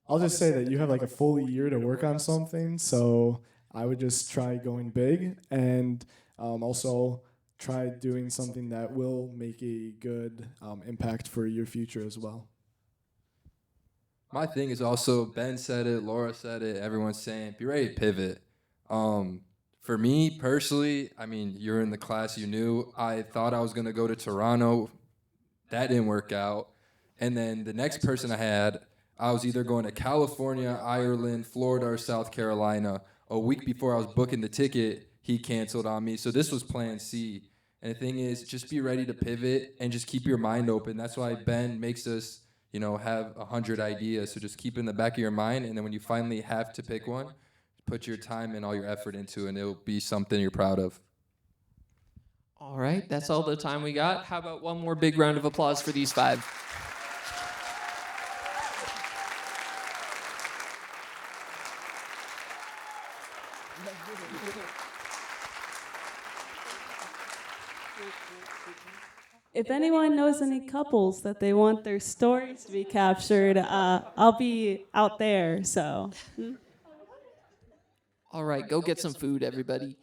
I'll just say that you have like a full year to work on something, so I would just try going big, and also try doing something that will make a good impact for your future as well. My thing is also, Ben said it, Laura said it, everyone's saying, be ready to pivot. For me personally, I mean, you're in the class, you knew, I thought I was going to go to Toronto. That didn't work out. And then the next person I had, I was either going to California, Ireland, Florida, or South Carolina. A week before I was booking the ticket, he canceled on me. So this was plan C. And the thing is, just be ready to pivot and just keep your mind open. That's why Ben makes us, have 100 ideas. So just keep it in the back of your mind. And then when you finally have to pick one, put your time and all your effort into it, and it'll be something you're proud of. All right, that's all the time we got. How about one more big round of applause for these 5? If anyone knows any couples that they want their stories to be captured, I'll be out there, so. All right, go get some food, everybody.